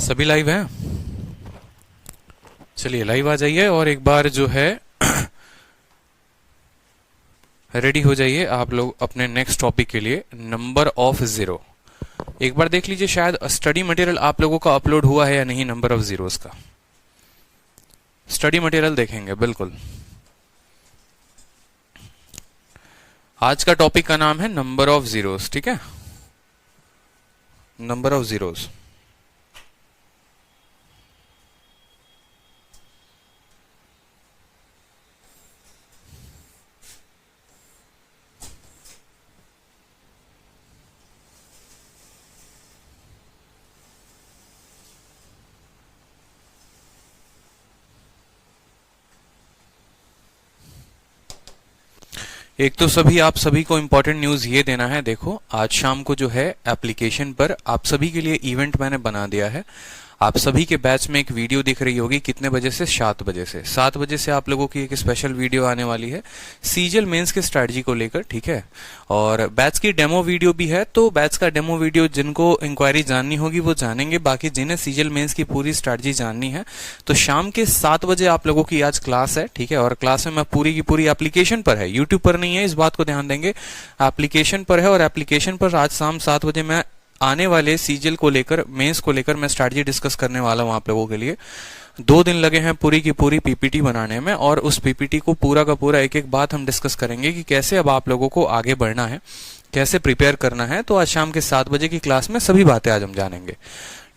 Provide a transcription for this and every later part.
सभी लाइव हैं? चलिए लाइव आ जाइए और एक बार जो है रेडी हो जाइए आप लोग अपने नेक्स्ट टॉपिक के लिए, नंबर ऑफ जीरो। एक बार देख लीजिए शायद स्टडी मटेरियल आप लोगों का अपलोड हुआ है या नहीं। नंबर ऑफ जीरोस का स्टडी मटेरियल देखेंगे बिल्कुल। आज का टॉपिक का नाम है नंबर ऑफ जीरोस, ठीक है, नंबर ऑफ जीरोस। एक तो आप सभी को इंपॉर्टेंट न्यूज ये देना है। देखो आज शाम को जो है एप्लीकेशन पर आप सभी के लिए इवेंट मैंने बना दिया है। आप सभी के बैच में एक वीडियो दिख रही होगी, कितने बजे से? 7 बजे से। 7 बजे से आप लोगों की एक स्पेशल वीडियो आने वाली है सीजीएल मेंस के स्ट्रेटजी को लेकर, ठीक है। और बैच की डेमो वीडियो भी है, तो बैच का डेमो वीडियो जिनको इंक्वायरी जाननी होगी वो जानेंगे। बाकी जिन्हें सीजीएल मेंस की पूरी स्ट्रेटजी जाननी है तो शाम के 7 बजे आप लोगों की आज क्लास है, ठीक है। और क्लास में मैं पूरी की पूरी एप्लीकेशन पर है, यूट्यूब पर नहीं है, इस बात को ध्यान देंगे। एप्लीकेशन पर है और एप्लीकेशन पर आज शाम 7 बजे मैं आने वाले सीजीएल को लेकर, मेंस को लेकर मैं स्ट्रैटेजी डिस्कस करने वाला हूं आप लोगों के लिए। 2 दिन लगे हैं पूरी की पूरी पीपीटी बनाने में, और उस पीपीटी को पूरा का पूरा एक एक बात हम डिस्कस करेंगे कि कैसे अब आप लोगों को आगे बढ़ना है, कैसे प्रिपेयर करना है। तो आज शाम के 7 बजे की क्लास में सभी बातें आज हम जानेंगे,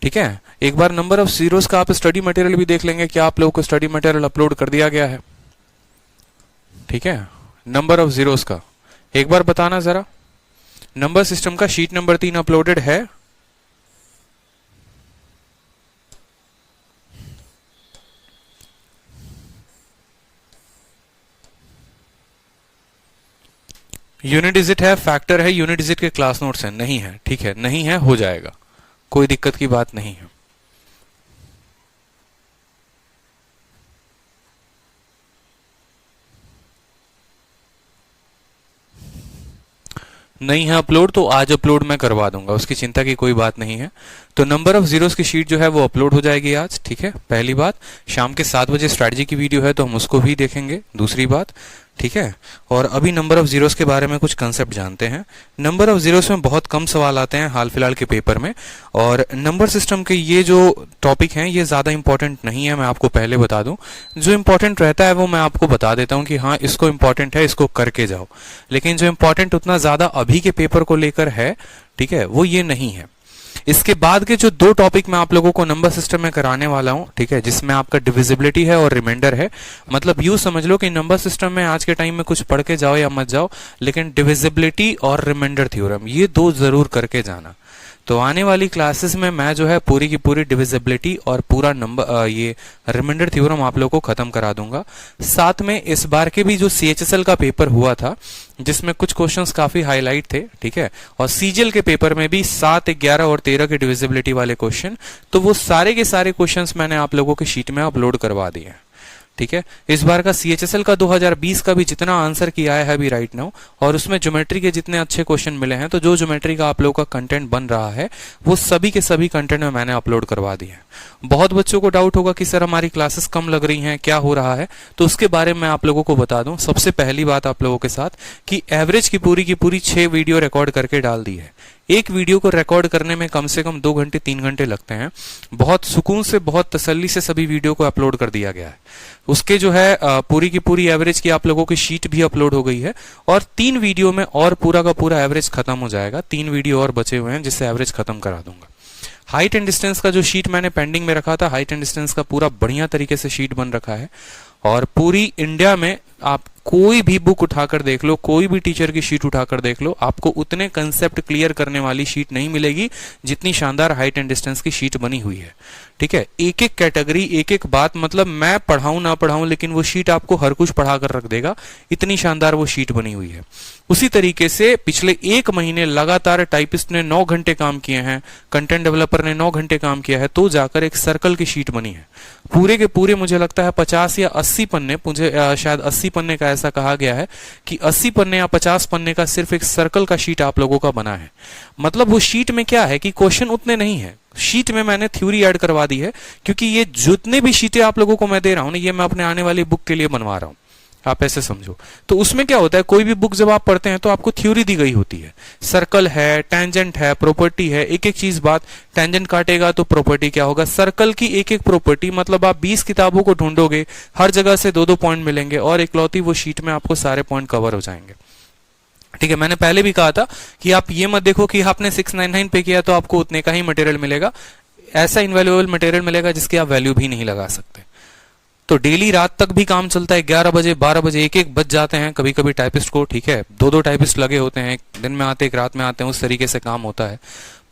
ठीक है। एक बार नंबर ऑफ जीरोस का आप स्टडी मटेरियल भी देख लेंगे। क्या आप लोगों को स्टडी मटेरियल अपलोड कर दिया गया है? ठीक है, नंबर ऑफ जीरोस का एक बार बताना जरा। नंबर सिस्टम का शीट नंबर 3 अपलोडेड है? यूनिट डिजिट है, फैक्टर है, यूनिट डिजिट के क्लास नोट्स हैं? नहीं है, ठीक है, नहीं है, हो जाएगा, कोई दिक्कत की बात नहीं है। नहीं है अपलोड तो आज अपलोड मैं करवा दूंगा, उसकी चिंता की कोई बात नहीं है। तो नंबर ऑफ जीरोस की शीट जो है वो अपलोड हो जाएगी आज, ठीक है। पहली बात, शाम के 7 बजे स्ट्रैटेजी की वीडियो है तो हम उसको भी देखेंगे, दूसरी बात, ठीक है। और अभी नंबर ऑफ जीरोस के बारे में कुछ कंसेप्ट जानते हैं। नंबर ऑफ जीरोस में बहुत कम सवाल आते हैं हाल फिलहाल के पेपर में, और नंबर सिस्टम के ये जो टॉपिक हैं ये ज्यादा इंपॉर्टेंट नहीं है, मैं आपको पहले बता दूं। जो इंपॉर्टेंट रहता है वो मैं आपको बता देता हूं कि हाँ इसको इंपॉर्टेंट है, इसको करके जाओ। लेकिन जो इंपॉर्टेंट उतना ज्यादा अभी के पेपर को लेकर है, ठीक है, वो ये नहीं है। इसके बाद के जो 2 टॉपिक मैं आप लोगों को नंबर सिस्टम में कराने वाला हूं, ठीक है, जिसमें आपका डिविजिबिलिटी है और रिमाइंडर है। मतलब यूं समझ लो कि नंबर सिस्टम में आज के टाइम में कुछ पढ़ के जाओ या मत जाओ, लेकिन डिविजिबिलिटी और रिमाइंडर थ्योरम ये 2 जरूर करके जाना। तो आने वाली क्लासेस में मैं जो है पूरी की पूरी डिविजिबिलिटी और पूरा नंबर ये रिमाइंडर थ्योरम आप लोगों को खत्म करा दूंगा। साथ में इस बार के भी जो सीएचएसएल का पेपर हुआ था जिसमें कुछ क्वेश्चंस काफी हाईलाइट थे, ठीक है, और सीजीएल के पेपर में भी 7, 11 और 13 के डिविजिबिलिटी वाले क्वेश्चन, तो वो सारे के सारे क्वेश्चंस मैंने आप लोगों की शीट में अपलोड करवा दिए हैं, ठीक है। इस बार का सीएचएसएल का 2020 का भी जितना आंसर किया है अभी राइट नाउ, और उसमें ज्योमेट्री के जितने अच्छे क्वेश्चन मिले हैं, तो जो ज्योमेट्री का आप लोगों का कंटेंट बन रहा है वो सभी के सभी कंटेंट में मैंने अपलोड करवा दिए हैं। बहुत बच्चों को डाउट होगा कि सर हमारी क्लासेस कम लग रही हैं, क्या हो रहा है, तो उसके बारे में आप लोगों को बता दूं। सबसे पहली बात आप लोगों के साथ कि एवरेज की पूरी 6 वीडियो रिकॉर्ड करके डाल दी है। एक वीडियो को रिकॉर्ड करने में कम से कम 2 घंटे 3 घंटे लगते हैं। बहुत सुकून से, बहुत तसल्ली से सभी वीडियो को अपलोड कर दिया गया है। उसके जो है पूरी की पूरी एवरेज की आप लोगों की शीट भी अपलोड हो गई है, और 3 वीडियो में और पूरा का पूरा एवरेज खत्म हो जाएगा। 3 वीडियो और बचे हुए हैं जिससे एवरेज खत्म करा दूंगा। हाइट एंड डिस्टेंस का जो शीट मैंने पेंडिंग में रखा था, हाइट एंड डिस्टेंस का पूरा बढ़िया तरीके से शीट बन रखा है। और पूरी इंडिया में आप कोई भी बुक उठाकर देख लो, कोई भी टीचर की शीट उठाकर देख लो, आपको उतने कंसेप्ट क्लियर करने वाली शीट नहीं मिलेगी जितनी शानदार हाइट एंड डिस्टेंस की शीट बनी हुई है, ठीक है। एक एक कैटेगरी, एक एक बात, मतलब मैं पढ़ाऊं ना पढ़ाऊं लेकिन वो शीट आपको हर कुछ पढ़ाकर रख देगा, इतनी शानदार वो शीट बनी हुई है। उसी तरीके से पिछले 1 महीने लगातार टाइपिस्ट ने 9 घंटे काम किए हैं, कंटेंट डेवलपर ने 9 घंटे काम किया है, तो जाकर एक सर्कल की शीट बनी है। पूरे के पूरे मुझे लगता है 50 या 80 पन्ने, मुझे शायद 80 पन्ने का ऐसा कहा गया है कि 80 पन्ने या 50 पन्ने का सिर्फ एक सर्कल का शीट आप लोगों का बना है। मतलब वो शीट में क्या है कि क्वेश्चन उतने नहीं है, शीट में मैंने थ्योरी ऐड करवा दी है, क्योंकि ये जितने भी शीटें आप लोगों को मैं दे रहा हूं ना, ये मैं अपने आने वाली बुक के लिए बनवा रहा हूं, आप ऐसे समझो। तो उसमें क्या होता है, कोई भी बुक जब आप पढ़ते हैं तो आपको थ्योरी दी गई होती है, सर्कल है, टेंजेंट है, प्रॉपर्टी है, एक एक चीज बात, टेंजेंट काटेगा तो प्रॉपर्टी क्या होगा, सर्कल की एक एक प्रॉपर्टी, मतलब आप 20 किताबों को ढूंढोगे, हर जगह से 2-2 पॉइंट मिलेंगे और इकलौती वो शीट में आपको सारे पॉइंट कवर हो जाएंगे। ठीक है, मैंने पहले भी कहा था कि आप ये मत देखो कि आपने 699 पे किया तो आपको उतने का ही मटेरियल मिलेगा, ऐसा इनवैल्यूएबल मटेरियल मिलेगा जिसकी आप वैल्यू भी नहीं लगा सकते। तो डेली रात तक भी काम चलता है, 11 बजे 12 बजे एक बज जाते हैं कभी कभी टाइपिस्ट को, ठीक है, 2-2 टाइपिस्ट लगे होते हैं, एक दिन में आते एक रात में आते हैं, उस तरीके से काम होता है।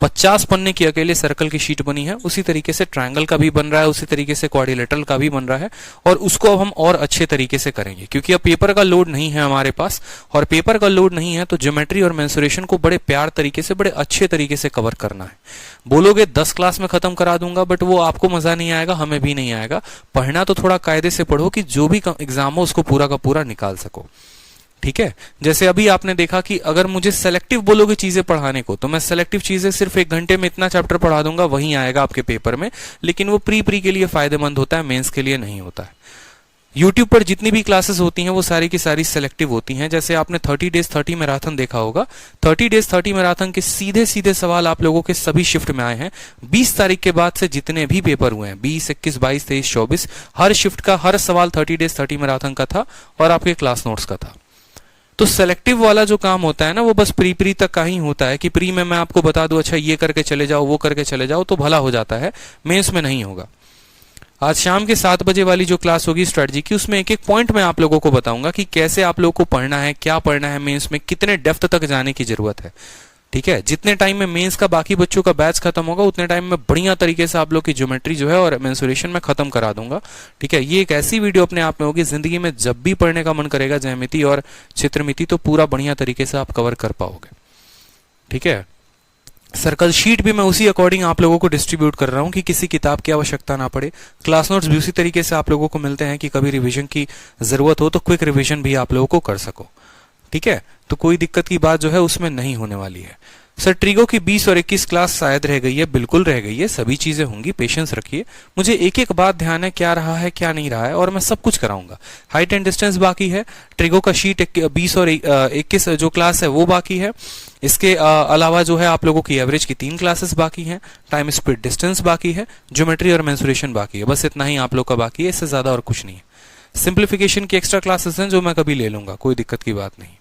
50 पन्ने की अकेले सर्कल की शीट बनी है, उसी तरीके से ट्रायंगल का भी बन रहा है, उसी तरीके से क्वाड्रिलेटरल का भी बन रहा है, और उसको अब हम और अच्छे तरीके से करेंगे क्योंकि अब पेपर का लोड नहीं है हमारे पास, और पेपर का लोड नहीं है तो ज्योमेट्री और मेंसुरेशन को बड़े प्यार तरीके से, बड़े अच्छे तरीके से कवर करना है। बोलोगे 10 क्लास में खत्म करा दूंगा, बट वो आपको मजा नहीं आएगा, हमें भी नहीं आएगा। पढ़ना तो थोड़ा कायदे से पढ़ो कि जो भी एग्जाम हो उसको पूरा का पूरा निकाल सको। ठीक है, जैसे अभी आपने देखा कि अगर मुझे सेलेक्टिव बोलोगे चीजें पढ़ाने को तो मैं सेलेक्टिव चीजें सिर्फ 1 घंटे में इतना चैप्टर पढ़ा दूंगा, वही आएगा आपके पेपर में, लेकिन वो प्री के लिए फायदेमंद होता है, मेंस के लिए नहीं होता है। YouTube पर जितनी भी क्लासेस होती हैं वो सारी की सारी सेलेक्टिव होती हैं। जैसे आपने 30 डेज 30 मैराथन देखा होगा, 30 डेज 30 मैराथन के सीधे सीधे सवाल आप लोगों के सभी शिफ्ट में आए हैं। 20 तारीख के बाद से जितने भी पेपर हुए हैं, 20, 21, 22, 23, 24, हर शिफ्ट का हर सवाल 30 डेज 30 मैराथन का था और आपके क्लास नोट्स का था। तो सेलेक्टिव वाला जो काम होता है ना, वो बस प्री तक का ही होता है कि प्री में मैं आपको बता दूं अच्छा ये करके चले जाओ, वो करके चले जाओ, तो भला हो जाता है, मेंस में नहीं होगा। आज शाम के 7 बजे वाली जो क्लास होगी स्ट्रेटजी की, उसमें एक एक पॉइंट मैं आप लोगों को बताऊंगा कि कैसे आप लोगों को पढ़ना है, क्या पढ़ना है, मेंस में कितने डेप्थ तक जाने की जरूरत है। ठीक है, जितने टाइम में मेंस का बाकी बच्चों का बैच खत्म होगा उतने टाइम में बढ़िया तरीके से आप लोग की ज्योमेट्री जो है और मेंसुरेशन में खत्म करा दूंगा। ठीक है, ये एक ऐसी वीडियो अपने आप में होगी, जिंदगी में जब भी पढ़ने का मन करेगा ज्यामिति और चित्रमिति तो पूरा बढ़िया तरीके से आप कवर कर पाओगे। ठीक है, सर्कल शीट भी मैं उसी अकॉर्डिंग आप लोगों को डिस्ट्रीब्यूट कर रहा हूं कि किसी किताब की आवश्यकता ना पड़े। क्लास नोट्स भी उसी तरीके से आप लोगों को मिलते हैं कि कभी रिवीजन की जरूरत हो तो क्विक रिवीजन भी आप लोगों को कर सको। ठीक है, तो कोई दिक्कत की बात जो है उसमें नहीं होने वाली है। सर ट्रिगो की 20 और 21 क्लास शायद रह गई है, बिल्कुल रह गई है, सभी चीजें होंगी, पेशेंस रखिए। मुझे एक एक बात ध्यान है, क्या रहा है क्या नहीं रहा है, और मैं सब कुछ कराऊंगा। हाइट एंड डिस्टेंस बाकी है, ट्रिगो का शीट 20 और 21 जो क्लास है वो बाकी है। इसके अलावा जो है आप लोगों की एवरेज की 3 क्लासेस बाकी हैं, टाइम स्पीड डिस्टेंस बाकी है, ज्योमेट्री और मेंसुरेशन बाकी है, बस इतना ही आप लोग का बाकी है, इससे ज्यादा और कुछ नहीं है। सिंप्लीफिकेशन की एक्स्ट्रा क्लासेस हैं जो मैं कभी ले लूंगा, कोई दिक्कत की बात नहीं।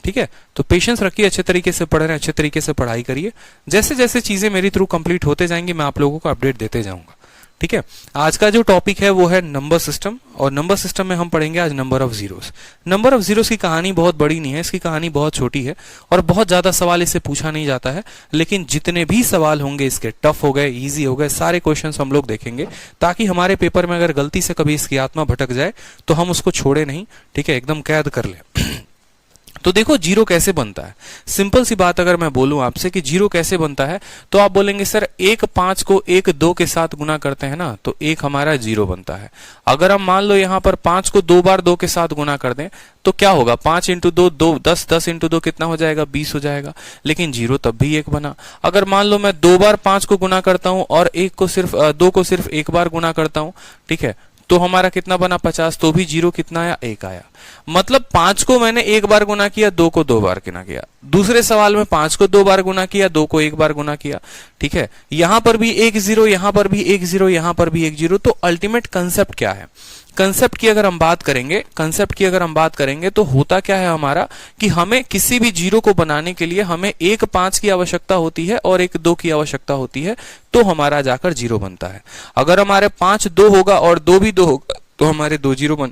ठीक है, तो पेशेंस रखिए, अच्छे तरीके से पढ़ रहे हैं, अच्छे तरीके से पढ़ाई करिए। जैसे जैसे चीजें मेरी थ्रू कंप्लीट होते जाएंगी मैं आप लोगों को अपडेट देते जाऊंगा। ठीक है, आज का जो टॉपिक है वो है नंबर सिस्टम, और नंबर सिस्टम में हम पढ़ेंगे आज number of zeros. Number of zeros की कहानी बहुत बड़ी नहीं है, इसकी कहानी बहुत छोटी है और बहुत ज्यादा सवाल इससे पूछा नहीं जाता है, लेकिन जितने भी सवाल होंगे इसके टफ हो गए, इजी हो गए, सारे क्वेश्चंस हम लोग देखेंगे ताकि हमारे पेपर में अगर गलती से कभी इसकी आत्मा भटक जाए तो हम उसको छोड़े नहीं। ठीक है, एकदम कैद कर ले। तो देखो जीरो कैसे बनता है, सिंपल सी बात अगर मैं बोलूं आपसे कि जीरो कैसे बनता है तो आप बोलेंगे सर 1 5 को 1 2 के साथ गुना करते हैं ना तो 1 हमारा जीरो बनता है। अगर हम मान लो यहां पर 5 को 2 बार 2 के साथ गुना कर दें तो क्या होगा, 5 इंटू 2 2, 10, 10 इंटू 2 कितना हो जाएगा, 20 हो जाएगा, लेकिन जीरो तब भी 1 बना। अगर मान लो मैं 2 बार 5 को गुना करता हूं और 2 को सिर्फ 1 बार गुना करता हूं, ठीक है, तो हमारा कितना बना 50, तो भी जीरो कितना आया, 1 आया। मतलब 5 को मैंने 1 बार गुना किया, 2 को 2 बार गुना किया। दूसरे सवाल में 5 को 2 बार गुना किया, 2 को 1 बार गुना किया। ठीक है, यहां पर भी 1 0, यहां पर भी 1 0, यहां पर भी 1 0। तो अल्टीमेट कंसेप्ट क्या है, कंसेप्ट की अगर हम बात करेंगे तो होता क्या है हमारा कि हमें किसी भी जीरो को बनाने के लिए हमें 1 5 की आवश्यकता होती है और 1 2 की आवश्यकता होती है, तो हमारा जाकर जीरो बनता है। अगर हमारे 5 2 होगा और 2 भी 2 होगा तो हमारे 2 जीरो बन,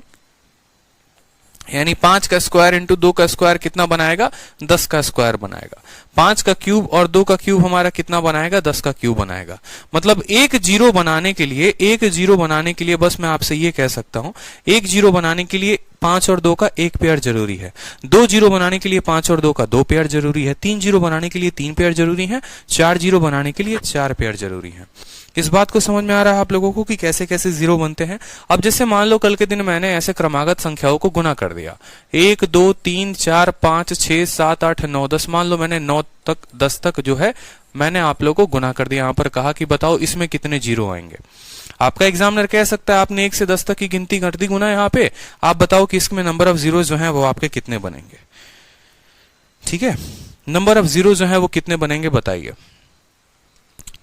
यानी 5 का स्क्वायर इंटू 2 का स्क्वायर कितना बनाएगा, 10 का स्क्वायर बनाएगा। 5 का क्यूब और 2 का क्यूब हमारा कितना बनाएगा, 10 का क्यूब बनाएगा। मतलब एक जीरो बनाने के लिए बस मैं आपसे ये कह सकता हूं, एक जीरो बनाने के लिए 5 और 2 का एक पेयर जरूरी है, 2 जीरो बनाने के लिए 5 और 2 का 2 पेयर जरूरी है, 3 जीरो बनाने के लिए 3 पेयर जरूरी है, 4 जीरो बनाने के लिए 4 पेयर जरूरी है। इस बात को समझ में आ रहा है आप लोगों को कि कैसे कैसे जीरो बनते हैं। अब जैसे मान लो कल के दिन मैंने ऐसे क्रमागत संख्याओं को गुना कर दिया, 1 2 3 4 5 6 7 8 9 10, मान लो मैंने 9 तक 10 तक जो है मैंने आप लोगों को गुना कर दिया। यहां पर कहा कि बताओ इसमें कितने जीरो आएंगे। आपका एग्जामिनर कह सकता है आपने 1 से 10 तक की गिनती कर दी गुना, यहाँ पे आप बताओ कि इसमें नंबर ऑफ जीरो जो है वो आपके कितने बनेंगे। ठीक है, नंबर ऑफ जीरो जो है वो कितने बनेंगे बताइए।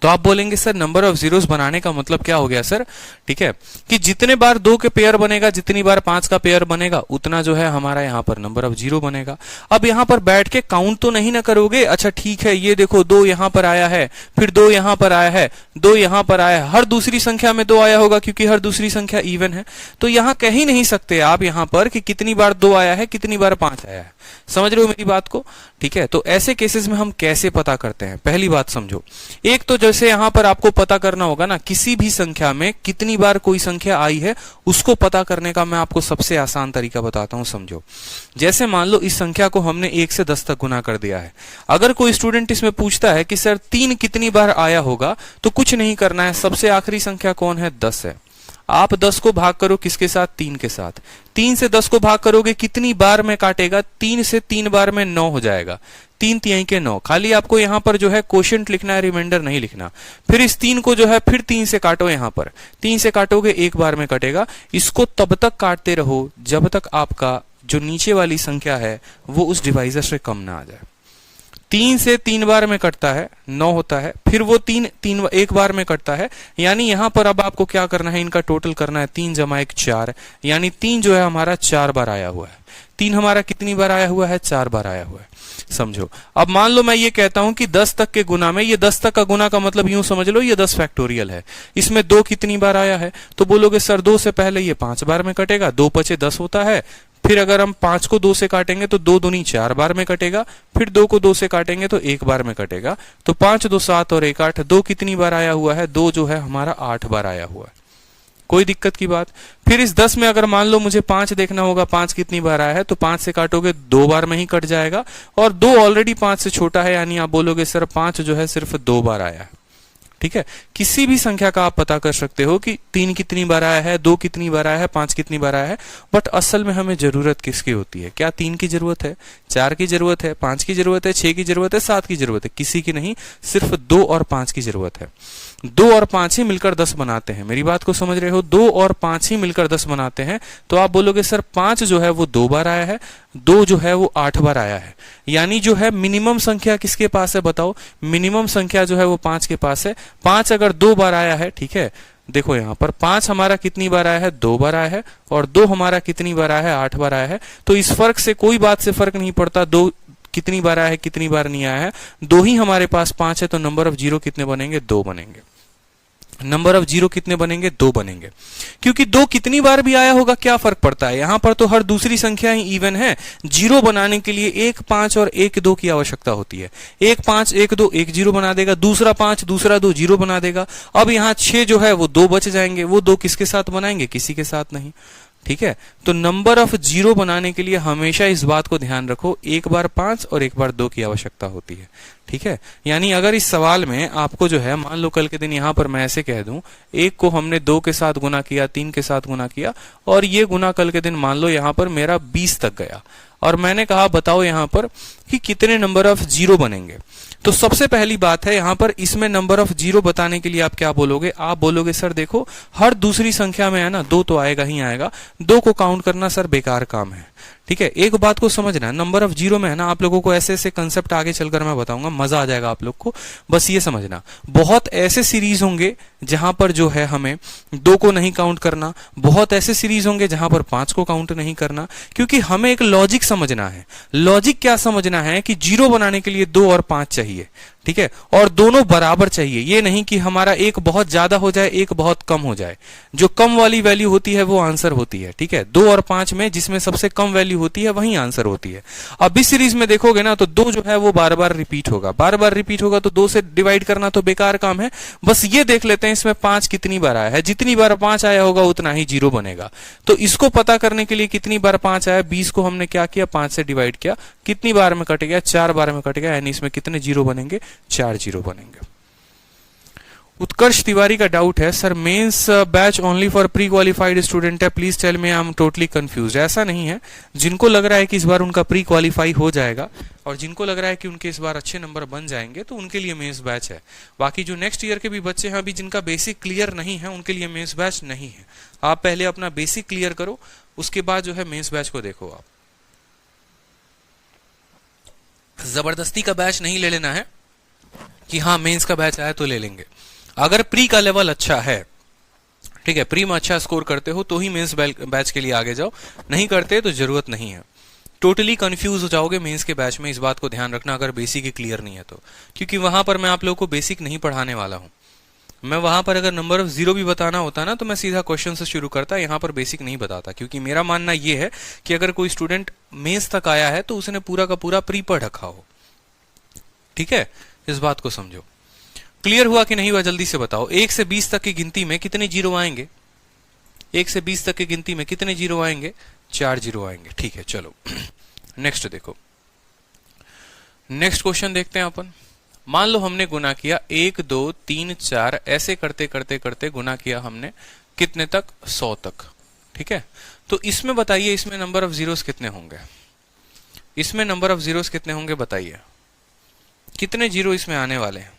तो आप बोलेंगे सर नंबर ऑफ जीरोस बनाने का मतलब क्या हो गया सर, ठीक है, कि जितने बार 2 के पेयर बनेगा, जितनी बार 5 का पेयर बनेगा, उतना जो है हमारा यहाँ पर नंबर ऑफ जीरो बनेगा। अब यहाँ पर बैठ के काउंट तो नहीं ना करोगे, अच्छा ठीक है ये देखो 2 यहाँ पर आया है, फिर 2 यहाँ पर आया है, 2 यहाँ पर आया है, हर दूसरी संख्या में 2 आया होगा क्योंकि हर दूसरी संख्या इवन है। तो यहाँ कह ही नहीं सकते आप यहाँ पर कि कितनी बार 2 आया है, कितनी बार 5 आया है। समझ रहे हो मेरी बात को, ठीक है। तो ऐसे केसेस में हम कैसे पता करते हैं, पहली बात समझो। एक तो जैसे यहां पर आपको पता करना होगा ना, किसी भी संख्या में कितनी बार कोई संख्या आई है उसको पता करने का मैं आपको सबसे आसान तरीका बताता हूं, समझो। जैसे मान लो इस संख्या को हमने 1 से 10 तक गुना कर दिया है। अगर कोई स्टूडेंट इसमें पूछता है कि सर 3 कितनी बार आया होगा, तो कुछ नहीं करना है, सबसे आखिरी संख्या कौन है, 10 है। आप 10 को भाग करो किसके साथ, 3 के साथ। 3 से 10 को भाग करोगे कितनी बार में काटेगा, 3 से 3 बार में 9 हो जाएगा, 3 तिहाई के 9। खाली आपको यहाँ पर जो है क्वोशिएंट लिखना है, रिमाइंडर नहीं लिखना। फिर इस 3 को जो है फिर 3 से काटो, यहाँ पर 3 से काटोगे 1 बार में कटेगा। इसको तब तक काटते रहो जब तक आपका जो नीचे वाली संख्या है वो उस डिवाइजर से कम ना आ जाए। 3 से 3 बार में कटता है 9 होता है, फिर वो 3 1 बार में कटता है, यानी यहां पर अब आपको क्या करना है, इनका टोटल करना है, 3 जमा 1 4, यानी 3 जो है हमारा 4 बार आया हुआ है। 3 हमारा कितनी बार आया हुआ है, 4 बार आया हुआ है। समझो। अब मान लो मैं ये कहता हूं कि 10 तक के गुना में, ये 10 तक का गुना का मतलब यूं समझ लो ये 10 फैक्टोरियल है, इसमें 2 कितनी बार आया है, तो बोलोगे सर 2 से पहले ये 5 बार में कटेगा, 2 पचे 10 होता है। फिर अगर हम 5 को 2 से काटेंगे तो 2 दूनी 4 बार में कटेगा, फिर 2 को 2 से काटेंगे तो 1 बार में कटेगा। तो 5 2 7 और 1 8, 2 कितनी बार आया हुआ है, 2 जो है हमारा 8 बार आया हुआ है। कोई दिक्कत की बात। फिर इस 10 में अगर मान लो मुझे 5 देखना होगा, 5 कितनी बार आया है, तो 5 से काटोगे 2 बार में ही कट जाएगा, और 2 ऑलरेडी 5 से छोटा है, यानी आप बोलोगे सर 5 जो है सिर्फ 2 बार आया है। ठीक है, किसी भी संख्या का आप पता कर सकते हो कि 3 कितनी बार आया है, 2 कितनी बार आया है, 5 कितनी बार आया है, बट असल में हमें जरूरत किसकी होती है, क्या 3 की जरूरत है, 4 की जरूरत है, 5 की जरूरत है, 6 की जरूरत है, 7 की जरूरत है, किसी की नहीं, सिर्फ 2 और 5 की जरूरत है। 2 और 5 ही मिलकर 10 बनाते हैं, मेरी बात को समझ रहे हो, 2 और 5 ही मिलकर 10 बनाते हैं। तो आप बोलोगे सर 5 जो है वो 2 बार आया है, 2 जो है वो 8 बार आया है, यानी जो है मिनिमम संख्या किसके पास है बताओ, मिनिमम संख्या जो है वो 5 के पास है। 5 अगर 2 बार आया है, ठीक है, देखो यहां पर 5 हमारा कितनी बार आया है, 2 बार आया है, और 2 हमारा कितनी बार आया है, 8 बार आया है। तो इस फर्क से कोई बात से फर्क नहीं पड़ता 2 कितनी बार आया है, कितनी बार नहीं आया है, 2 ही हमारे पास 5 है, तो नंबर ऑफ जीरो कितने बनेंगे, 2 बनेंगे। नंबर ऑफ जीरो कितने बनेंगे, 2 बनेंगे, क्योंकि 2 कितनी बार भी आया होगा क्या फर्क पड़ता है, यहां पर तो हर दूसरी संख्या ही इवन है। जीरो बनाने के लिए 1 5 और 1 2 की आवश्यकता होती है। 1 5 1 2 1 जीरो बना देगा, दूसरा 5 दूसरा 2 जीरो बना देगा। अब यहां 6 जो है वो 2 बच जाएंगे, वो 2 किसके साथ बनाएंगे, किसी के साथ नहीं। ठीक है, तो नंबर ऑफ जीरो बनाने के लिए हमेशा इस बात को ध्यान रखो, 1 बार 5 और 1 बार 2 की आवश्यकता होती है। ठीक है, यानी अगर इस सवाल में आपको जो है, मान लो कल के दिन यहां पर मैं ऐसे कह दूं, 1 को हमने 2 के साथ गुना किया, 3 के साथ गुना किया, और ये गुना कल के दिन मान लो यहां पर मेरा 20 तक गया, और मैंने कहा बताओ यहां पर कि कितने नंबर ऑफ जीरो बनेंगे। तो सबसे पहली बात है यहां पर, इसमें नंबर ऑफ जीरो बताने के लिए आप क्या बोलोगे, आप बोलोगे सर देखो हर दूसरी संख्या में है ना 2 तो आएगा ही आएगा, 2 को काउंट करना सर बेकार काम है। ठीक है, एक बात को समझना, नंबर ऑफ जीरो में है ना, आप लोगों को ऐसे ऐसे कंसेप्ट आगे चलकर मैं बताऊंगा, मजा आ जाएगा आप लोग को। बस ये समझना, बहुत ऐसे सीरीज होंगे जहां पर जो है हमें 2 को नहीं काउंट करना, बहुत ऐसे सीरीज होंगे जहां पर 5 को काउंट नहीं करना, क्योंकि हमें एक लॉजिक समझना है। लॉजिक क्या समझना है कि जीरो बनाने के लिए 2 और 5 चाहिए। ठीक है, और दोनों बराबर चाहिए, ये नहीं कि हमारा एक बहुत ज्यादा हो जाए एक बहुत कम हो जाए। जो कम वाली वैल्यू होती है वो आंसर होती है, ठीक है। 2 और 5 में जिसमें सबसे कम वैल्यू होती है वही आंसर होती है। अब इस सीरीज में देखोगे ना तो 2 जो है वो बार बार रिपीट होगा, बार बार रिपीट होगा, तो 2 से डिवाइड करना तो बेकार काम है। बस ये देख लेते हैं इसमें 5 कितनी बार आया है, जितनी बार 5 आया होगा उतना ही 0 बनेगा। तो इसको पता करने के लिए कितनी बार 5 आया, 20 को हमने क्या किया, 5 से डिवाइड किया, कितनी बार में कट गया, 4 बार में कट गया, यानी इसमें कितने 0 बनेंगे, 4 0 बनेंगे। उत्कर्ष तिवारी का डाउट है, sir mains batch only for pre qualified student है, please tell me, I am totally confuse. ऐसा नहीं है, जिनको लग रहा है कि इस बार उनका प्री क्वालिफाई हो जाएगा और जिनको लग रहा है कि उनके इस बार अच्छे नंबर बन जाएंगे तो उनके लिए मेंस बैच है। बाकी जो नेक्स्ट ईयर के भी बच्चे हैं अभी जिनका बेसिक क्लियर नहीं है उनके लिए मेंस बैच नहीं है। आप पहले अपना बेसिक क्लियर करो, उसके बाद जो है मेंस बैच को देखो। आप जबरदस्ती का बैच नहीं ले लेना है कि हाँ मेंस का बैच आया तो ले लेंगे। अगर प्री का लेवल अच्छा है, ठीक है, प्री में अच्छा स्कोर करते हो तो ही मेंस बैच के लिए आगे जाओ, नहीं करते तो जरूरत नहीं है। टोटली कंफ्यूज हो जाओगे मेंस के बैच में, इस बात को ध्यान रखना अगर बेसिक ही क्लियर नहीं है तो, क्योंकि वहां पर मैं आप लोगों को बेसिक नहीं पढ़ाने वाला हूं। मैं वहां पर अगर नंबर ऑफ 0 भी बताना होता ना तो मैं सीधा क्वेश्चन से शुरू करता, यहां पर बेसिक नहीं बताता, क्योंकि मेरा मानना यह है कि अगर कोई स्टूडेंट मेंस तक आया है तो उसने पूरा का पूरा प्री पढ़ रखा हो, ठीक है, इस बात को समझो। क्लियर हुआ कि नहीं हुआ जल्दी से बताओ। 1 से 20 तक की गिनती में कितने 0 आएंगे, 1 से 20 तक की गिनती में कितने 0 आएंगे, 4 0 आएंगे, ठीक है। चलो नेक्स्ट देखो, नेक्स्ट क्वेश्चन देखते हैं अपन। मान लो हमने गुना किया 1 2 3 4, ऐसे करते करते करते गुना किया हमने कितने तक, 100 तक, ठीक है। तो इसमें बताइए इसमें नंबर ऑफ जीरोस कितने होंगे, इसमें नंबर ऑफ जीरोस कितने होंगे बताइए, कितने 0 इसमें आने वाले हैं।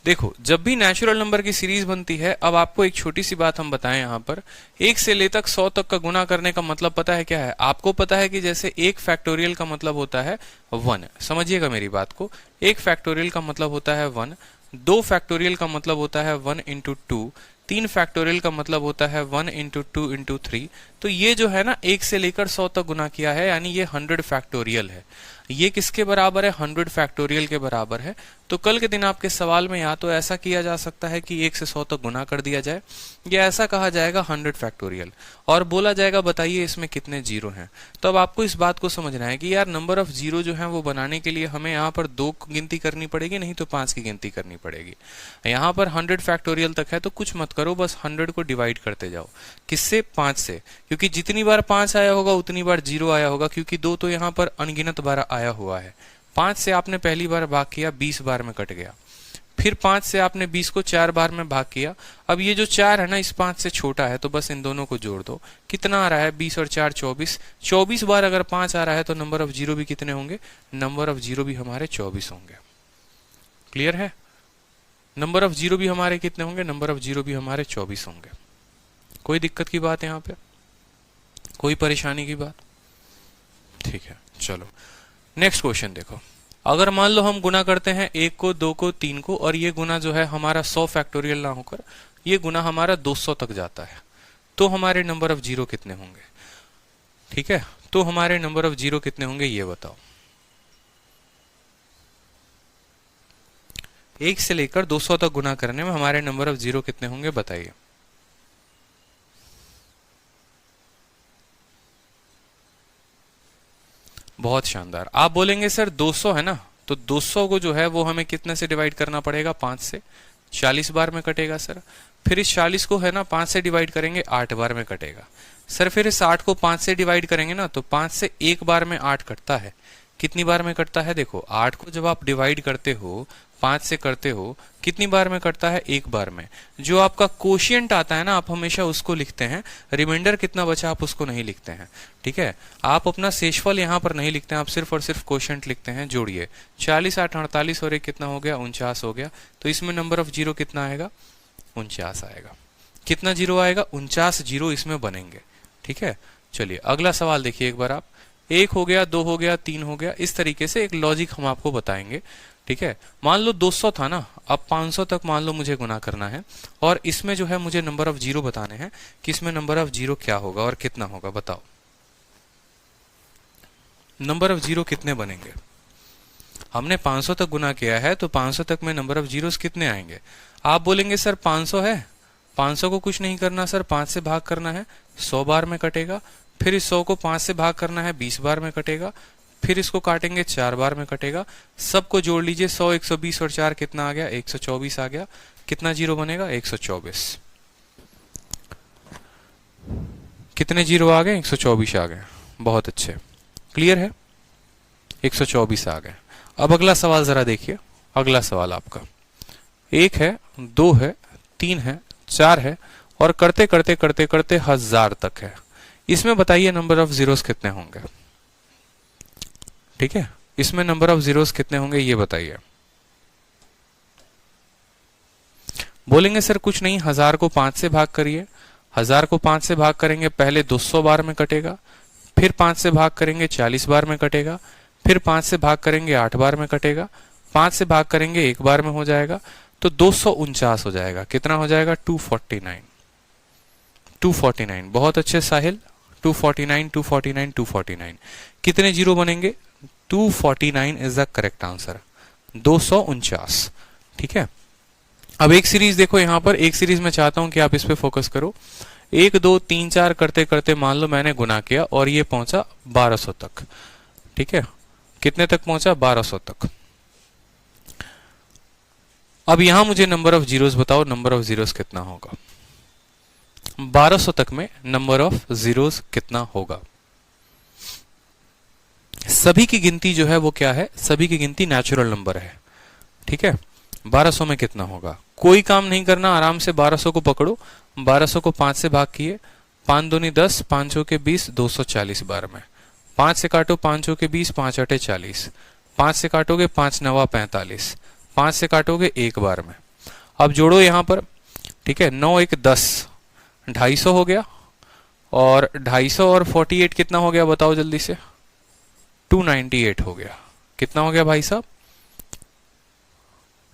देखो जब भी नेचुरल नंबर की सीरीज बनती है, अब आपको एक छोटी सी बात हम बताएं यहां पर, 1 से ले तक 100 तक का गुना करने का मतलब पता है क्या है आपको? पता है कि जैसे 1 फैक्टोरियल का मतलब होता है 1, समझिएगा मेरी बात को, 1 फैक्टोरियल का मतलब होता है 1, 2 फैक्टोरियल का मतलब होता है 1 इंटू 2, 3 फैक्टोरियल का मतलब होता है 1 इंटू 2 इंटू 3। तो ये जो है ना 1 से लेकर 100 तक गुना किया है, यानी ये 100 फैक्टोरियल है। ये किसके बराबर है? 100 फैक्टोरियल के बराबर है। तो कल के दिन आपके सवाल में या तो ऐसा किया जा सकता है कि 1 से 100 तक गुना कर दिया जाए, या ऐसा कहा जाएगा 100 फैक्टोरियल और बोला जाएगा बताइए इसमें कितने 0 हैं। तो अब आपको इस बात को समझना है कि यार नंबर ऑफ 0 जो है वो बनाने के लिए हमें यहाँ पर 2 की गिनती करनी पड़ेगी, नहीं तो 5 की गिनती करनी पड़ेगी। यहाँ पर 100 फैक्टोरियल तक है तो कुछ मत करो, बस 100 को डिवाइड करते जाओ। किससे? 5 से, क्योंकि जितनी बार 5 आया होगा उतनी बार 0 आया होगा, क्योंकि 2 तो यहाँ पर अनगिनत बार आया हुआ है। 5 से आपने पहली बार भाग किया, 20 बार में कट गया। फिर 5 से आपने 20 को 4 बार में भाग किया। अब ये जो 4 है ना इस 5 से छोटा है, तो बस इन दोनों को जोड़ दो। कितना आ रहा है? 20 और 4 24। 24 बार अगर 5 आ रहा है तो नंबर ऑफ 0 भी कितने होंगे? नंबर ऑफ 0 भी हमारे 24 होंगे। क्लियर है? नंबर ऑफ 0 भी हमारे कितने होंगे? नंबर ऑफ 0 भी हमारे 24 होंगे। कोई दिक्कत की बात यहाँ पे? कोई परेशानी की बात? ठीक है, चलो नेक्स्ट क्वेश्चन देखो। अगर मान लो हम गुना करते हैं 1 को, 2 को, 3 को, और ये गुना जो है हमारा 100 फैक्टोरियल ना होकर ये गुना हमारा 200 तक जाता है, तो हमारे नंबर ऑफ 0 कितने होंगे? ठीक है, तो हमारे नंबर ऑफ 0 कितने होंगे ये बताओ। 1 से लेकर 200 तक गुना करने में हमारे नंबर ऑफ 0 कितने होंगे बताइए। बहुत शानदार। आप बोलेंगे सर 200 है ना, तो 200 को जो है वो हमें कितने से डिवाइड करना पड़ेगा? 5 से। 40 बार में कटेगा सर। फिर इस 40 को है ना 5 से डिवाइड करेंगे, 8 बार में कटेगा सर। फिर इस 8 को 5 से डिवाइड करेंगे ना तो 5 से एक बार में 8 कटता है। कितनी बार में कटता है? देखो 8 को जब आप डिवाइड करते हो 5 से करते हो, कितनी बार में कटता है? एक बार में। जो आपका कोशिएंट आता है ना आप हमेशा उसको लिखते हैं, रिमाइंडर कितना बचा आप उसको नहीं लिखते हैं। ठीक है, आप अपना शेषफल यहाँ पर नहीं लिखते हैं, आप सिर्फ और सिर्फ कोशिएंट लिखते हैं। जोड़िए 40 8 48 और एक कितना हो गया? 49 हो गया। तो इसमें नंबर ऑफ 0 कितना आएगा? 49 आएगा। कितना 0 आएगा? 49 0 इसमें बनेंगे। ठीक है, चलिए अगला सवाल देखिए एक बार आप। 1 हो गया, 2 हो गया, 3 हो गया, इस तरीके से एक लॉजिक हम आपको बताएंगे। ठीक है, मान लो 200 था ना, अब 500 तक मान लो मुझे गुना करना है, और इसमें जो है मुझे नंबर ऑफ जीरो बताने हैं कि इसमें नंबर ऑफ जीरो क्या होगा और कितना होगा, बताओ नंबर ऑफ जीरो कितने बनेंगे। हमने 500 तक गुना किया है तो 500 तक में नंबर ऑफ जीरोस कितने आएंगे। आप बोलेंगे सर 500 है, 500 को कुछ नहीं करना सर, 5 से भाग करना है, 100 बार में कटेगा, फिर इस 100 को 5 से भाग करना है, 20 बार में कटेगा, फिर इसको काटेंगे 4 बार में कटेगा, सबको जोड़ लीजिए, 100 120 और 4 कितना आ गया, 124 आ गया। कितना जीरो बनेगा, 124। कितने जीरो आ गए, 124 आ गए। बहुत अच्छे, क्लियर है, 124 आ गए। अब अगला सवाल जरा देखिए, अगला सवाल आपका 1 है, 2 है, 3 है, 4 है, और करते करते करते करते 1000 तक है। इसमें बताइए नंबर ऑफ जीरोस कितने होंगे। ठीक है, इसमें नंबर ऑफ जीरोस कितने होंगे ये बताइए। बोलेंगे सर कुछ नहीं, 1000 को 5 से भाग करिए। 1000 को 5 से भाग करेंगे, पहले 200 बार में कटेगा, फिर 5 से भाग करेंगे 40 बार में कटेगा, फिर 5 से भाग करेंगे 8 बार में कटेगा, 5 से भाग करेंगे 1 बार में हो जाएगा, तो 249 हो जाएगा। कितना हो जाएगा, 249। 249, बहुत अच्छे साहिल, 249 249 249। कितने जीरो बनेंगे, 249 इज द करेक्ट आंसर, 249। ठीक है, अब एक सीरीज देखो, यहां पर एक सीरीज में चाहता हूं कि आप इस पे फोकस करो। 1 2 3 4 करते करते मान लो मैंने गुना किया और ये पहुंचा 1200 तक। ठीक है, कितने तक पहुंचा, 1200 तक। अब यहां मुझे नंबर ऑफ जीरोस बताओ, नंबर ऑफ जीरोस कितना होगा 1200 तक में, नंबर ऑफ जीरोस कितना होगा। सभी की गिनती जो है वो क्या है, सभी की गिनती नेचुरल नंबर है। ठीक है, 1200 में कितना होगा, कोई काम नहीं करना, आराम से 1200 को पकड़ो, 1200 को 5 से भाग किए, 5 दूनी 10, 5 चौके 20, 240 बार में। 5 से काटो, 5 चौके 20, 5 अटे 40, 5 से काटोगे 5 नवा 45, 5 से काटोगे 1 बार में। अब जोड़ो यहां पर, ठीक है, 9 1 10, 250 हो गया, और 250 और 48 कितना हो गया बताओ जल्दी से, 298 हो गया। कितना हो गया भाई साहब,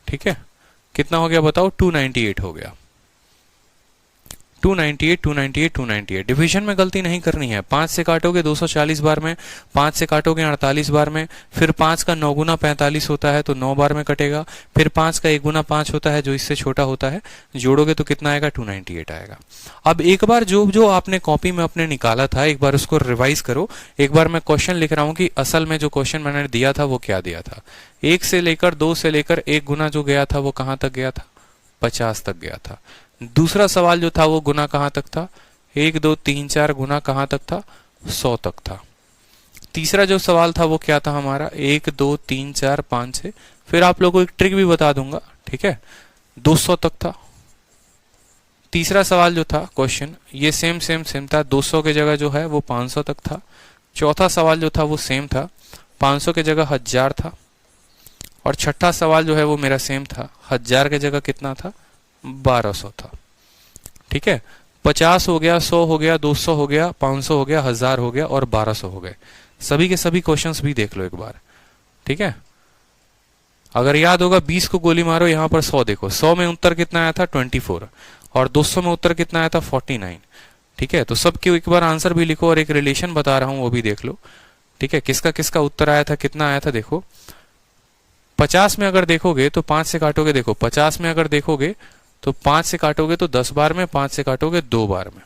ठीक है, कितना हो गया बताओ, 298 हो गया। 298 298 298। डिवीजन में गलती नहीं करनी है। 5 से काटोगे 240 बार में, 5 से काटोगे 48 बार में, फिर 5 का 9 गुना 45 होता है तो 9 बार में कटेगा, फिर 5 का 1 गुना 5 होता है जो इससे छोटा होता है, जोड़ोगे तो कितना आएगा, 298 आएगा। अब एक बार जो जो आपने कॉपी में अपने निकाला था एक बार उसको रिवाइज करो। एक बार मैं क्वेश्चन लिख रहा हूं कि असल में जो क्वेश्चन मैंने दिया था वो क्या दिया था। 1 से लेकर 2 से लेकर 1 गुना जो गया था वो कहां तक गया था, 50 तक गया था। दूसरा सवाल जो था वो गुना कहां तक था, 1 2 3 4 गुना कहां तक था, 100 तक था। तीसरा जो सवाल था वो क्या था हमारा, 1 2 3 4 5 6, फिर आप लोगों को एक ट्रिक भी बता दूंगा, ठीक है, 200 तक था। तीसरा सवाल जो था क्वेश्चन ये सेम था, 200 की जगह जो है वो 500 तक था। चौथा सवाल जो था वो सेम था, 500 की जगह 1000 था। और छठा सवाल जो है वो मेरा सेम था, 1000 की जगह कितना था, 1200 था। ठीक है, 50 हो गया, 100 हो गया, 200 हो गया, 500 हो गया, 1000 हो गया और 1200 हो गए। सभी के सभी क्वेश्चंस भी देख लो एक बार। ठीक है, अगर याद होगा 20 को गोली मारो, यहां पर 100 देखो, 100 में उत्तर कितना आया था 24, और 200 में उत्तर कितना आया था 49। ठीक है, तो सबके एक बार आंसर भी लिखो और एक रिलेशन बता रहा हूं वो भी देख लो। ठीक है, किसका किसका उत्तर आया था, कितना आया था देखो। 50 में अगर देखोगे तो 5 से काटोगे, देखो 50 में अगर देखोगे तो 5 से काटोगे तो 10 बार में, 5 से काटोगे 2 बार में।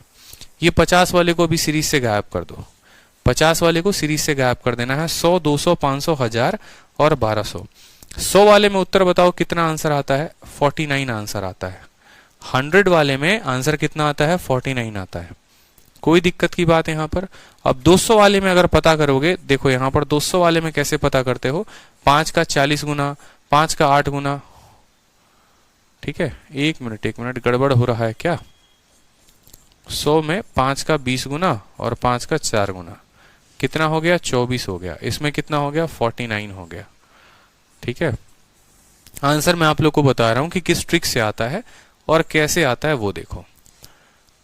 ये 50 वाले को भी सीरीज से गायब कर दो, 50 वाले को सीरीज से गायब कर देना है। 100 200 500 1000 और 1200। 100 वाले में उत्तर बताओ कितना आंसर आता है, 49 आंसर आता है। 100 वाले में आंसर कितना आता है, 49 आता है। कोई दिक्कत की बात यहां पर। अब 200 वाले में अगर पता करोगे, देखो यहां पर 200 वाले में कैसे पता करते हो, 5 का 40 गुना, 5 का 8 गुना। ठीक है, एक मिनट गड़बड़ हो रहा है क्या। 100 में 5 का 20 गुना और 5 का 4 गुना, कितना हो गया, 24 हो गया। इसमें कितना हो गया, 49 हो गया। ठीक है, आंसर मैं आप लोग को बता रहा हूं कि किस ट्रिक से आता है और कैसे आता है वो देखो।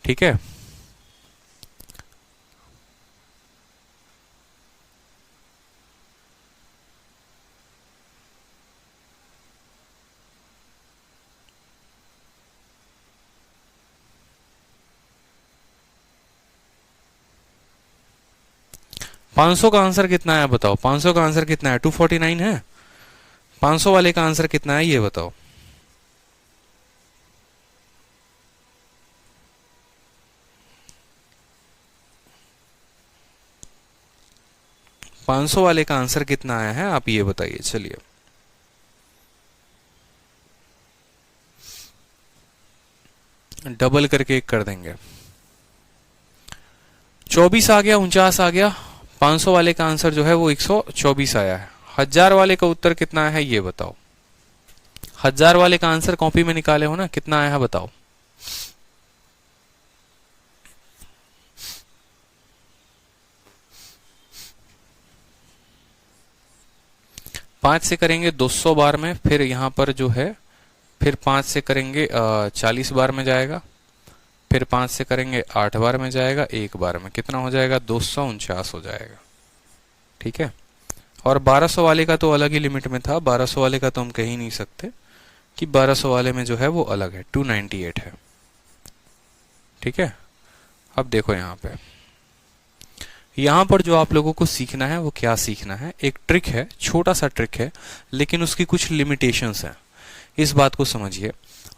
ठीक है, 500 का आंसर कितना है बताओ, 500 का आंसर कितना है, 249 है। 500 वाले का आंसर कितना है ये बताओ। 500 वाले का आंसर कितना आया है आप ये बताइए। चलिए डबल करके एक कर देंगे। 24 आ गया, 49 आ गया। 500 वाले का आंसर जो है वो 124 आया है। 1000 वाले का उत्तर कितना है ये बताओ। 1000 वाले का आंसर कॉपी में निकाले हो ना, कितना आया है बताओ। 5 से करेंगे 200 बार में, फिर यहां पर जो है फिर 5 से करेंगे 40 बार में जाएगा, फिर 5 से करेंगे 8 बार में जाएगा, एक बार में कितना हो जाएगा, 249 हो जाएगा। ठीक है। और 1200 वाले का तो अलग ही लिमिट में था, 1200 वाले का तो हम कह ही नहीं सकते कि 1200 वाले में जो है वो अलग है, 298 है। ठीक है। अब देखो यहां पर जो आप लोगों को सीखना है वो क्या सीखना है, एक ट्रिक है, छोटा सा ट्रिक है, लेकिन उसकी कुछ लिमिटेशंस हैं। इस बात को समझिए।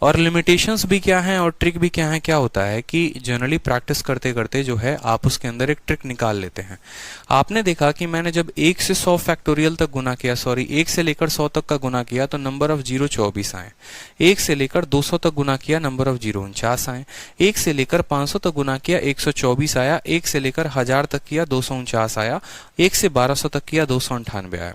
और लिमिटेशंस भी क्या हैं और ट्रिक भी क्या है। क्या होता है कि जनरली प्रैक्टिस करते करते जो है आप उसके अंदर एक ट्रिक निकाल लेते हैं। आपने देखा कि मैंने जब 1 से 100 फैक्टोरियल तक गुना किया, 1 से लेकर 100 तक का गुना किया तो नंबर ऑफ जीरो 24 आए। 1 से लेकर 200 तक गुना किया, नंबर ऑफ जीरो 49 आए। 1 से लेकर 500 तक गुना किया, 124 आया। 1 से लेकर 1000 तक किया, 249 आया। 1 से 1200 तक किया, 298 आया।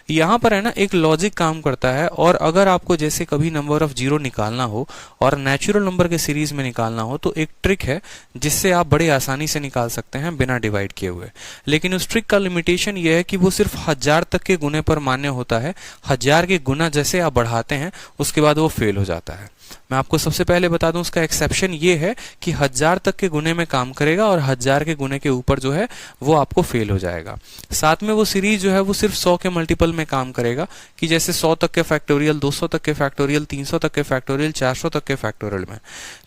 यहां पर है ना एक लॉजिक काम करता है। और अगर आपको जैसे कभी नंबर ऑफ जीरो निकालना हो और नेचुरल नंबर के सीरीज में निकालना हो तो एक ट्रिक है जिससे आप बड़े आसानी से निकाल सकते हैं बिना डिवाइड किए हुए। लेकिन उस ट्रिक का लिमिटेशन यह है कि वो सिर्फ 1000 तक के गुने पर मान्य होता है। 1000 के गुना जैसे आप बढ़ाते हैं उसके बाद वो फेल हो जाता है। मैं आपको सबसे पहले बता दूं उसका एक्सेप्शन ये है कि 1000 तक के गुने में काम करेगा और 1000 के गुने के ऊपर जो है वो आपको फेल हो जाएगा। साथ में वो सीरीज जो है वो सिर्फ 100 के मल्टीपल में काम करेगा कि जैसे 100 तक के फैक्टोरियल, 200 तक के फैक्टोरियल, 300 तक के फैक्टोरियल, 400 तक के फैक्टोरियल में।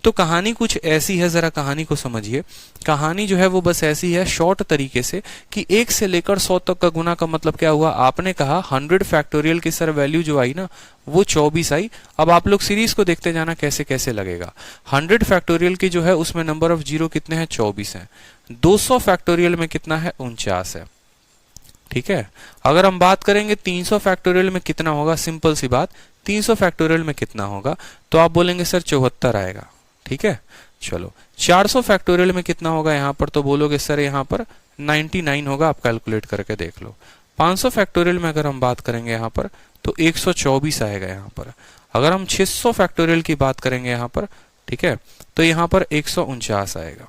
तो कहानी कुछ ऐसी है, जरा कहानी को समझिए। कहानी जो है वो बस ऐसी है शॉर्ट तरीके से कि 1 से लेकर 100 तक का गुना का मतलब क्या हुआ, आपने कहा 100 फैक्टोरियल की सर वैल्यू जो आई ना वो 24 आई। अब आप लोग सीरीज को देखते जाना कैसे कैसे लगेगा। 100 फैक्टोरियल की जो है उसमें नंबर ऑफ जीरो कितने हैं, 24 हैं। 200 फैक्टोरियल में कितना है, 49 है। ठीक है। अगर हम बात करेंगे 300 फैक्टोरियल में कितना होगा, सिंपल सी बात, 300 फैक्टोरियल में कितना होगा तो आप बोलेंगे सर 74 आएगा। ठीक है। चलो 400 फैक्टोरियल में कितना होगा यहां पर, तो बोलोगे सर यहां पर 99 होगा। आप कैलकुलेट करके देख लो। 500 फैक्टोरियल में अगर हम बात करेंगे यहां पर तो 124 आएगा यहां पर। अगर हम 600 फैक्टोरियल की बात करेंगे यहां पर, ठीक है, तो यहां पर 149 आएगा।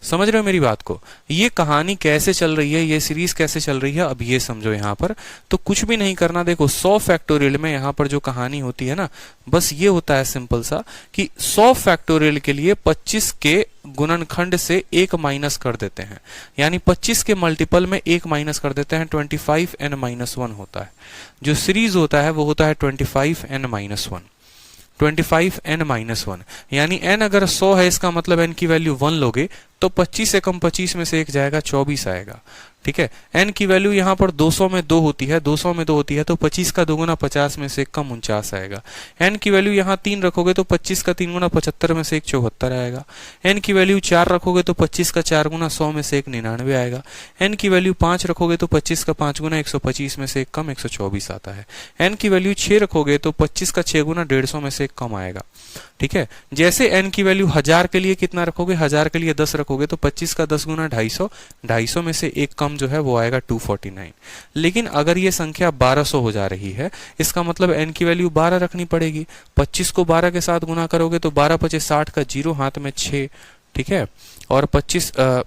समझ रहे हो मेरी बात को। ये कहानी कैसे चल रही है, ये सीरीज कैसे चल रही है, अब ये समझो। यहां पर तो कुछ भी नहीं करना। देखो 100 फैक्टोरियल में यहां पर जो कहानी होती है ना, बस ये होता है सिंपल सा कि 100 फैक्टोरियल के लिए 25 के गुणनखंड से 1 माइनस कर देते हैं, यानी 25 के मल्टीपल में 1 माइनस कर देते हैं। 25n-1 होता है। जो सीरीज होता है वो होता है 25n-1, 25n-1, यानी n अगर 100 है इसका मतलब n की वैल्यू 1 लोगे तो 25 से कम 25 में से 1 जाएगा, 24 आएगा। ठीक है। n की वैल्यू यहां पर 200 में 2 होती है, 200 में 2 होती है तो 25 का 2 गुना 50 में से 1 कम 49 आएगा। n की वैल्यू यहां 3 रखोगे तो 25 का 3 गुना 75 में से 1 74 आएगा। n की वैल्यू 4 रखोगे तो 25 का 4 गुना 100 में से 1 99 आएगा। n की वैल्यू 5 रखोगे तो 25 का 5 गुना 125 में से 1 कम 124 आता है। n की वैल्यू 6 रखोगे तो 25 का 6 गुना 150 में से 1 कम आएगा। ठीक है। जैसे n की वैल्यू 1000 के लिए कितना रखोगे, 1000 के लिए 10 रखोगे तो 25 का 10 गुना 250, 250 में से 1 कम जो है वो आएगा 249। लेकिन अगर ये संख्या 1200 हो जा रही है इसका मतलब n की वैल्यू 12 रखनी पड़ेगी। 25 को 12 के साथ गुना करोगे तो 12 × 5 = 60 का 0 हाथ में 6। ठीक है। और 12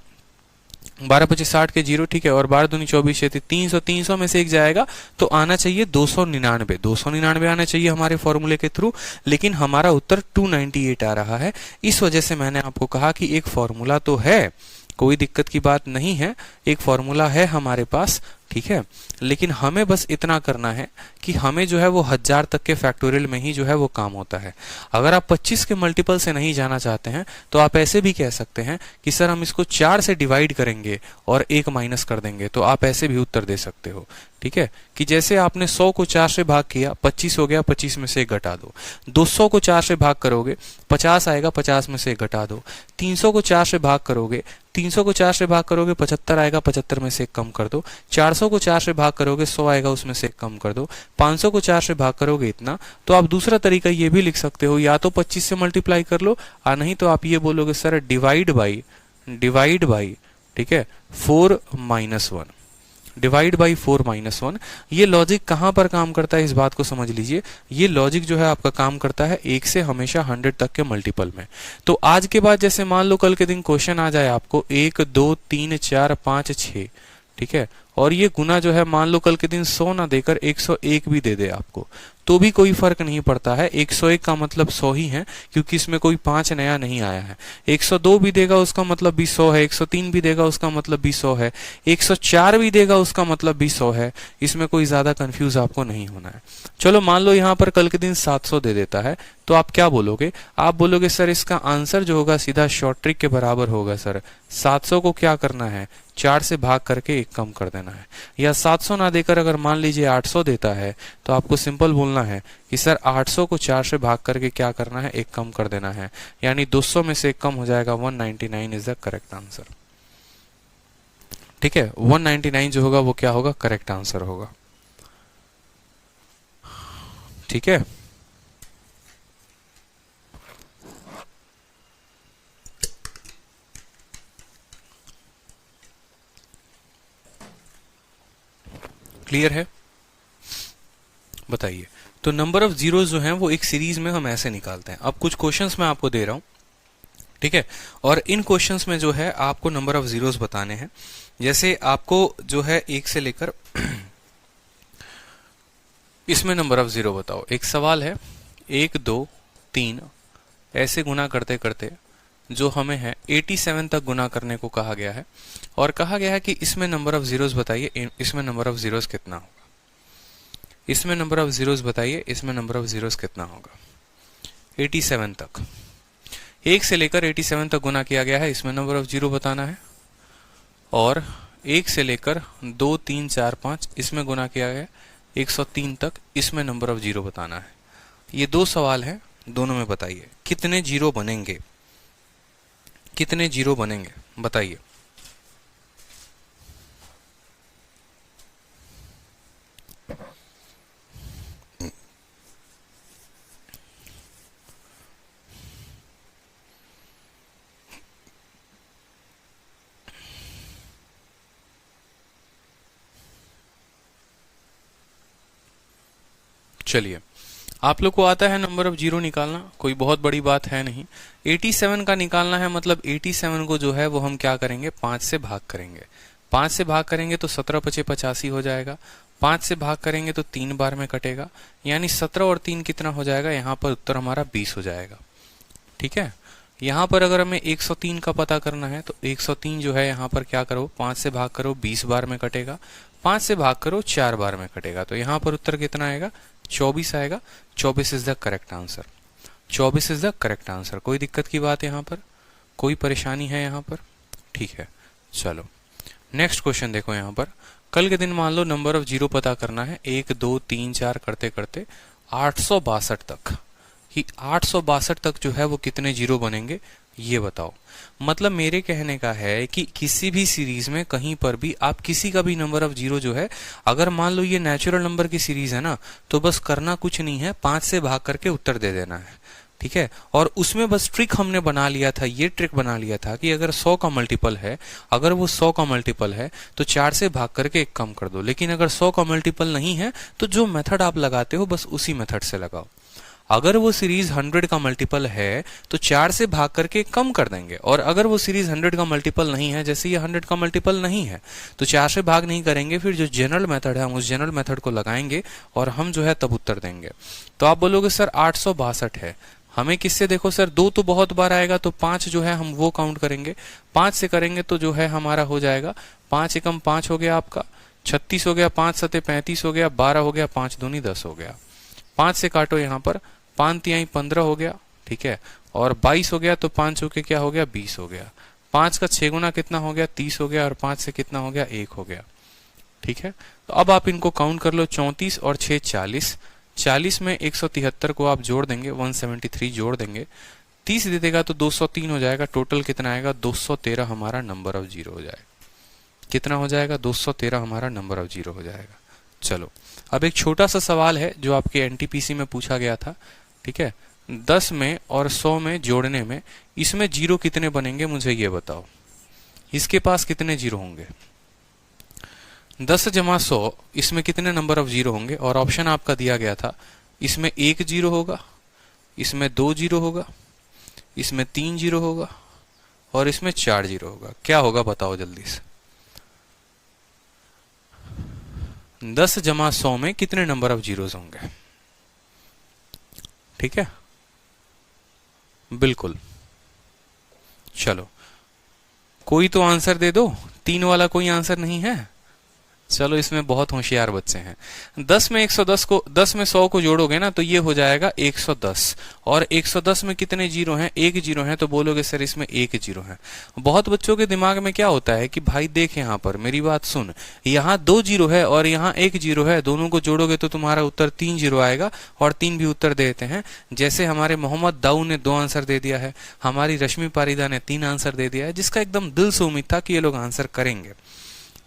× 5 = 60 के 0। ठीक है। और 12 दूनी 24 है 300, 300 में से 1 जाएगा तो आना चाहिए 299, 299 आना चाहिए हमारे फॉर्मूले के थ्रू। लेकिन हमारा उत्तर 298 आ रहा है। इस वजह से मैंने आपको कहा कि एक फॉर्मूला तो है, कोई दिक्कत की बात नहीं है, एक फॉर्मूला है हमारे पास। ठीक है। लेकिन हमें बस इतना करना है कि हमें जो है वो 1000 तक के फैक्टोरियल में ही जो है वो काम होता है। अगर आप 25 के मल्टीपल से नहीं जाना चाहते हैं तो आप ऐसे भी कह सकते हैं कि सर हम इसको 4 से डिवाइड करेंगे और 1 माइनस कर देंगे, तो आप ऐसे भी उत्तर दे सकते हो। ठीक है, कि जैसे आपने 100 को 4 से भाग किया, 25 हो गया, 25 में से 1 घटा दो। 200 को 4 से भाग करोगे, 50 आएगा, 50 में से 1 घटा दो। 300 को 4 से भाग करोगे, 300 को 4 से भाग करोगे, 75 आएगा, 75 में से 1 कम कर दो। 400 को 4 से भाग करोगे, 100 आएगा, उसमें से 1 कम कर दो। 500 को 4 से भाग करोगे इतना। तो आप दूसरा तरीका ये भी लिख सकते हो, या तो 25 से मल्टीप्लाई कर लो, और नहीं तो आप ये बोलोगे सर डिवाइड बाई, ठीक है, 4 माइनस 1, डिवाइड बाई 4 माइनस 1। ये लॉजिक कहां पर काम करता है, इस बात को समझ लीजिए। ये लॉजिक जो है आपका काम करता है 1 से हमेशा 100 तक के मल्टीपल में। तो आज के बाद जैसे मान लो कल के दिन क्वेश्चन आ जाए आपको 1 2 3 4 5 6, ठीक है, और ये गुना जो है मान लो कल के दिन 100 ना देकर 101 भी दे दे आपको, तो भी कोई फर्क नहीं पड़ता है। 101 का मतलब 100 ही है, क्योंकि इसमें कोई 5 नया नहीं आया है। 102 भी देगा उसका मतलब भी 100 है, 103 भी देगा उसका मतलब भी 100 है, 104 भी देगा उसका मतलब भी 100 है। इसमें कोई ज्यादा कंफ्यूज आपको नहीं होना है। चलो मान लो यहाँ पर कल के दिन 700 दे देता है, तो आप क्या बोलोगे? आप बोलोगे सर इसका आंसर जो होगा सीधा शॉर्ट ट्रिक के बराबर होगा सर। 700 को क्या करना है, 4 से भाग करके 1 कम कर देना है। या 700 ना देकर अगर मान लीजिए 800 देता है, तो आपको सिंपल बोलना है कि सर 800 को 4 से भाग करके क्या करना है, 1 कम कर देना है। यानी 200 में से 1 कम हो जाएगा, 199 इज द करेक्ट आंसर। ठीक है, 199 जो होगा वो क्या होगा, करेक्ट आंसर होगा। ठीक है, क्लियर है? बताइए। तो नंबर ऑफ जीरोस जो हैं वो एक सीरीज में हम ऐसे निकालते हैं। अब कुछ क्वेश्चंस मैं आपको दे रहा हूं, ठीक है, और इन क्वेश्चंस में जो है आपको नंबर ऑफ जीरोस बताने हैं। जैसे आपको जो है 1 से लेकर इसमें नंबर ऑफ जीरो बताओ। एक सवाल है 1 2 3 ऐसे गुना करते करते जो हमें है 87 तक गुना करने को कहा गया है, और कहा गया है कि इसमें नंबर ऑफ जीरोस बताइए, इसमें नंबर ऑफ जीरोस कितना होगा। इसमें नंबर ऑफ जीरोस बताइए, इसमें नंबर ऑफ जीरोस कितना होगा। 87 तक, 1 से लेकर 87 तक गुना किया गया है, इसमें नंबर ऑफ जीरो बताना है। और 1 से लेकर 2 3 4 5 इसमें गुना किया गया 103 तक, इसमें नंबर ऑफ जीरो बताना है। ये 2 सवाल हैं, दोनों में बताइए कितने जीरो बनेंगे, कितने जीरो बनेंगे बताइए। चलिए, आप लोग को आता है नंबर ऑफ जीरो निकालना, कोई बहुत बड़ी बात है नहीं। 87 का निकालना है, मतलब 87 को जो है वो हम क्या करेंगे, 5 से भाग करेंगे। 5 से भाग करेंगे तो 17 पचे 85 हो जाएगा। 5 से भाग करेंगे तो 3 बार में कटेगा, यानी 17 और 3 कितना हो जाएगा, यहाँ पर उत्तर हमारा 20 हो जाएगा। ठीक है, यहाँ पर अगर हमें 103 का पता करना है तो 103 जो है यहाँ पर क्या करो, 5 से भाग करो 20 बार में कटेगा, 5 से भाग करो 4 बार में कटेगा, तो यहाँ पर उत्तर कितना आएगा, 24 आएगा। 24 is the correct answer. 24 is the correct answer. कोई दिक्कत की बात यहाँ पर, कोई परेशानी है यहाँ पर? ठीक है, चलो नेक्स्ट क्वेश्चन देखो। यहाँ पर कल के दिन मान लो नंबर ऑफ जीरो पता करना है, 1 2 3 4 करते करते 862 तक, कि 862 तक जो है वो कितने जीरो बनेंगे ये बताओ। मतलब मेरे कहने का है कि किसी भी सीरीज में कहीं पर भी आप किसी का भी नंबर ऑफ जीरो जो है, अगर मान लो ये नेचुरल नंबर की सीरीज है ना, तो बस करना कुछ नहीं है, 5 से भाग करके उत्तर दे देना है। ठीक है, और उसमें बस ट्रिक हमने बना लिया था, ये ट्रिक बना लिया था कि अगर 100 का मल्टीपल है, अगर वो 100 का मल्टीपल है तो 4 से भाग करके 1 कम कर दो। लेकिन अगर 100 का मल्टीपल नहीं है तो जो मेथड आप लगाते हो बस उसी मेथड से लगाओ। अगर वो सीरीज 100 का मल्टीपल है तो 4 से भाग करके कम कर देंगे, और अगर वो सीरीज 100 का मल्टीपल नहीं है, जैसे ये 100 का मल्टीपल नहीं है, तो 4 से भाग नहीं करेंगे, फिर जो जनरल मेथड है हम उस जनरल मेथड को लगाएंगे और हम जो है तब उत्तर देंगे। तो आप बोलोगे सर 862 है, हमें किससे, देखो सर 2 तो बहुत बार आएगा, तो 5 जो है हम वो काउंट करेंगे। 5 से करेंगे तो जो है हमारा हो जाएगा 5 एकम 5 हो गया आपका, 36 हो गया, 5 सते 35 हो गया, 12 हो गया, 5 दूनी 10 हो गया। 5 से काटो यहाँ पर, 5 तिहाई 15 हो गया, ठीक है, और 22 हो गया, तो 5 चौके क्या हो गया, 20 हो गया। 5 का 6 गुना कितना हो गया, 30 हो गया, और 5 से कितना हो गया, 1 हो गया, ठीक है। तो अब आप इनको काउंट कर लो, 34 और 6 40, 40 में 173 को आप जोड़ देंगे, 173 जोड़ देंगे, 30 दे देगा तो 203 हो जाएगा। टोटल कितना आएगा, 213 हमारा नंबर ऑफ जीरो हो जाएगा। कितना हो जाएगा, 213 हमारा नंबर ऑफ जीरो हो जाएगा। चलो अब एक छोटा सा सवाल है जो आपके एनटीपीसी में पूछा गया था, ठीक है। 10 में और 100 में जोड़ने में इसमें जीरो कितने बनेंगे, मुझे ये बताओ। इसके पास कितने जीरो होंगे, 10 जमा 100, इसमें कितने नंबर ऑफ जीरो होंगे। और ऑप्शन आपका दिया गया था, इसमें 1 जीरो होगा, इसमें 2 जीरो होगा, इसमें 3 जीरो होगा, और इसमें 4 जीरो होगा। क्या होगा बताओ जल्दी से। 10 जमा 100 में कितने नंबर ऑफ जीरोस होंगे, ठीक है, बिल्कुल। चलो कोई तो आंसर दे दो, 3 वाला कोई आंसर नहीं है। चलो इसमें बहुत होशियार बच्चे हैं। 10 में 100 को जोड़ोगे ना तो ये हो जाएगा 110, और 110 में कितने जीरो हैं, 1 जीरो हैं, तो बोलोगे सर इसमें 1 जीरो है। बहुत बच्चों के दिमाग में क्या होता है कि भाई देख यहाँ पर मेरी बात सुन, यहाँ 2 जीरो है और यहाँ 1 जीरो है, दोनों को जोड़ोगे तो तुम्हारा उत्तर 3 जीरो आएगा, और 3 भी उत्तर देते हैं। जैसे हमारे मोहम्मद दाऊ ने 2 आंसर दे दिया है, हमारी रश्मि पारिदा ने 3 आंसर दे दिया है, जिसका एकदम दिल से उम्मीद था कि ये लोग आंसर करेंगे,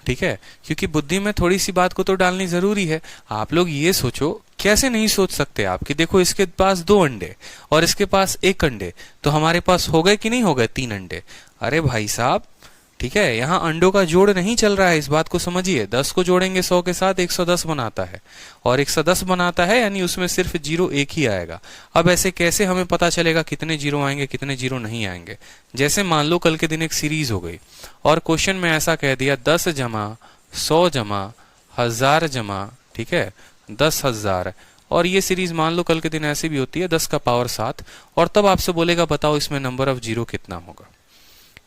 ठीक है। क्योंकि बुद्धि में थोड़ी सी बात को तो डालनी जरूरी है। आप लोग ये सोचो, कैसे नहीं सोच सकते आप कि देखो इसके पास 2 अंडे और इसके पास 1 अंडे, तो हमारे पास हो गए कि नहीं हो गए 3 अंडे। अरे भाई साहब, ठीक है, यहाँ अंडों का जोड़ नहीं चल रहा है, इस बात को समझिए। 10 को जोड़ेंगे 100 के साथ 110 बनाता है, और 110 बनाता है यानी उसमें सिर्फ जीरो 1 ही आएगा। अब ऐसे कैसे हमें पता चलेगा कितने जीरो आएंगे कितने जीरो नहीं आएंगे। जैसे मान लो कल के दिन एक सीरीज हो गई और क्वेश्चन में ऐसा कह दिया 10 जमा 100 जमा 1000 जमा, ठीक है, 10,000, और ये सीरीज मान लो कल के दिन ऐसे भी होती है 10 का पावर 7, और तब आपसे बोलेगा बताओ इसमें नंबर ऑफ जीरो कितना होगा,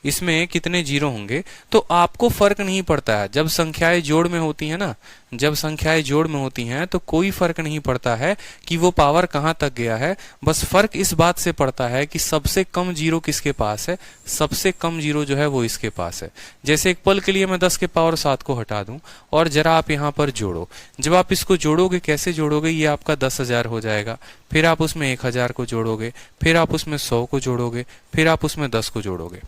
इसमें कितने जीरो होंगे। तो आपको फर्क नहीं पड़ता है जब संख्याएं जोड़ में होती हैं ना, जब संख्याएं जोड़ में होती हैं तो कोई फर्क नहीं पड़ता है कि वो पावर कहां तक गया है। बस फर्क इस बात से पड़ता है कि सबसे कम जीरो किसके पास है, सबसे कम जीरो जो है वो इसके पास है। जैसे एक पल के लिए मैं 10 के पावर 7 को हटा दूं और जरा आप यहां पर जोड़ो, जब आप इसको जोड़ोगे कैसे जोड़ोगे, ये आपका 10,000 हो जाएगा, फिर आप उसमें 1,000 को जोड़ोगे, फिर आप उसमें 100 को जोड़ोगे, फिर आप उसमें 10 को जोड़ोगे।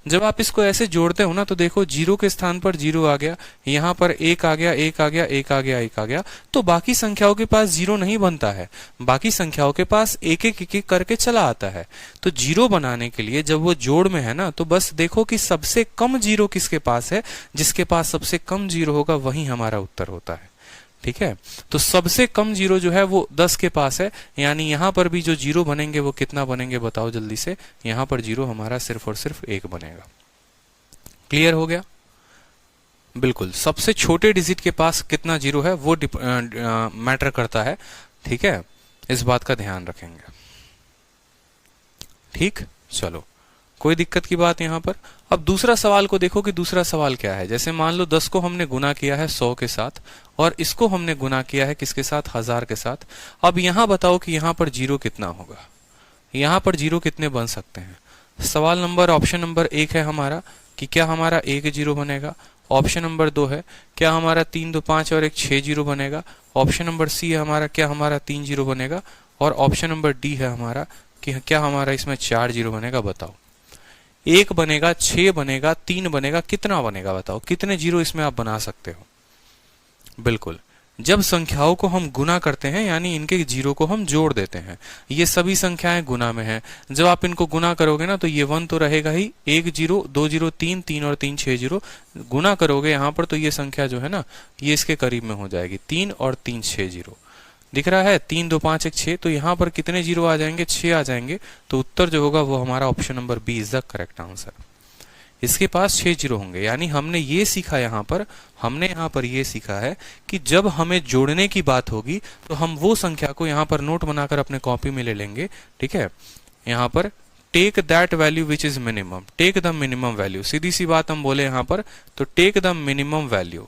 जब आप इसको ऐसे जोड़ते हो ना तो देखो जीरो के स्थान पर जीरो आ गया, यहाँ पर 1 आ गया, 1 आ गया, 1 आ गया, 1 आ गया, तो बाकी संख्याओं के पास जीरो नहीं बनता है, बाकी संख्याओं के पास एक एक करके चला आता है। तो जीरो बनाने के लिए जब वो जोड़ में है ना तो बस देखो कि सबसे कम जीरो किसके पास है, जिसके पास सबसे कम जीरो होगा वही हमारा उत्तर होता है, ठीक है। तो सबसे कम जीरो जो है वो 10 के पास है, यानी यहां पर भी जो जीरो बनेंगे वो कितना बनेंगे बताओ जल्दी से। यहां पर जीरो हमारा सिर्फ और सिर्फ 1 बनेगा। क्लियर हो गया, बिल्कुल। सबसे छोटे डिजिट के पास कितना जीरो है वो मैटर करता है, ठीक है, इस बात का ध्यान रखेंगे, ठीक। चलो कोई दिक्कत की बात यहां पर। अब दूसरा सवाल को देखो कि दूसरा सवाल क्या है। जैसे मान लो 10 को हमने गुना किया है 100 के साथ और इसको हमने गुना किया है किसके साथ, 1000 के साथ। अब यहां बताओ कि यहां पर जीरो कितना होगा, यहां पर जीरो कितने बन सकते हैं। सवाल नंबर ऑप्शन नंबर 1 है हमारा कि क्या हमारा 1 जीरो बनेगा। ऑप्शन नंबर 2 है क्या हमारा 3 2 5 और 1 6 जीरो बनेगा। ऑप्शन नंबर सी है हमारा क्या हमारा 3 जीरो बनेगा। और ऑप्शन नंबर डी है हमारा कि क्या हमारा इसमें 4 जीरो बनेगा। बताओ 1 बनेगा, 6 बनेगा, 3 बनेगा, कितना बनेगा बताओ, कितने जीरो इसमें आप बना सकते हो। बिल्कुल, जब संख्याओं को हम गुना करते हैं यानी इनके जीरो को हम जोड़ देते हैं, ये सभी संख्याएं गुना में हैं। जब आप इनको गुना करोगे ना तो ये 1 तो रहेगा ही, 1 जीरो 2 जीरो 3 3 और 3 6 जीरो गुना करोगे यहाँ पर तो ये संख्या जो है ना ये इसके करीब में हो जाएगी। 3 और 3 6 जीरो दिख रहा है, 3 2 5 1 6, तो यहाँ पर कितने जीरो आ जाएंगे, 6 आ जाएंगे। तो उत्तर जो होगा वो हमारा option number B is the correct answer. इसके पास 6 जीरो होंगे। यानी हमने ये सीखा यहाँ पर ये सीखा है कि जब हमें जोड़ने की बात होगी तो हम वो संख्या को यहाँ पर नोट बनाकर अपने कॉपी में ले लेंगे, ठीक है। यहाँ पर take that value which is minimum, take the minimum value, सीधी सी बात हम बोले यहाँ पर तो टेक द मिनिमम वैल्यू,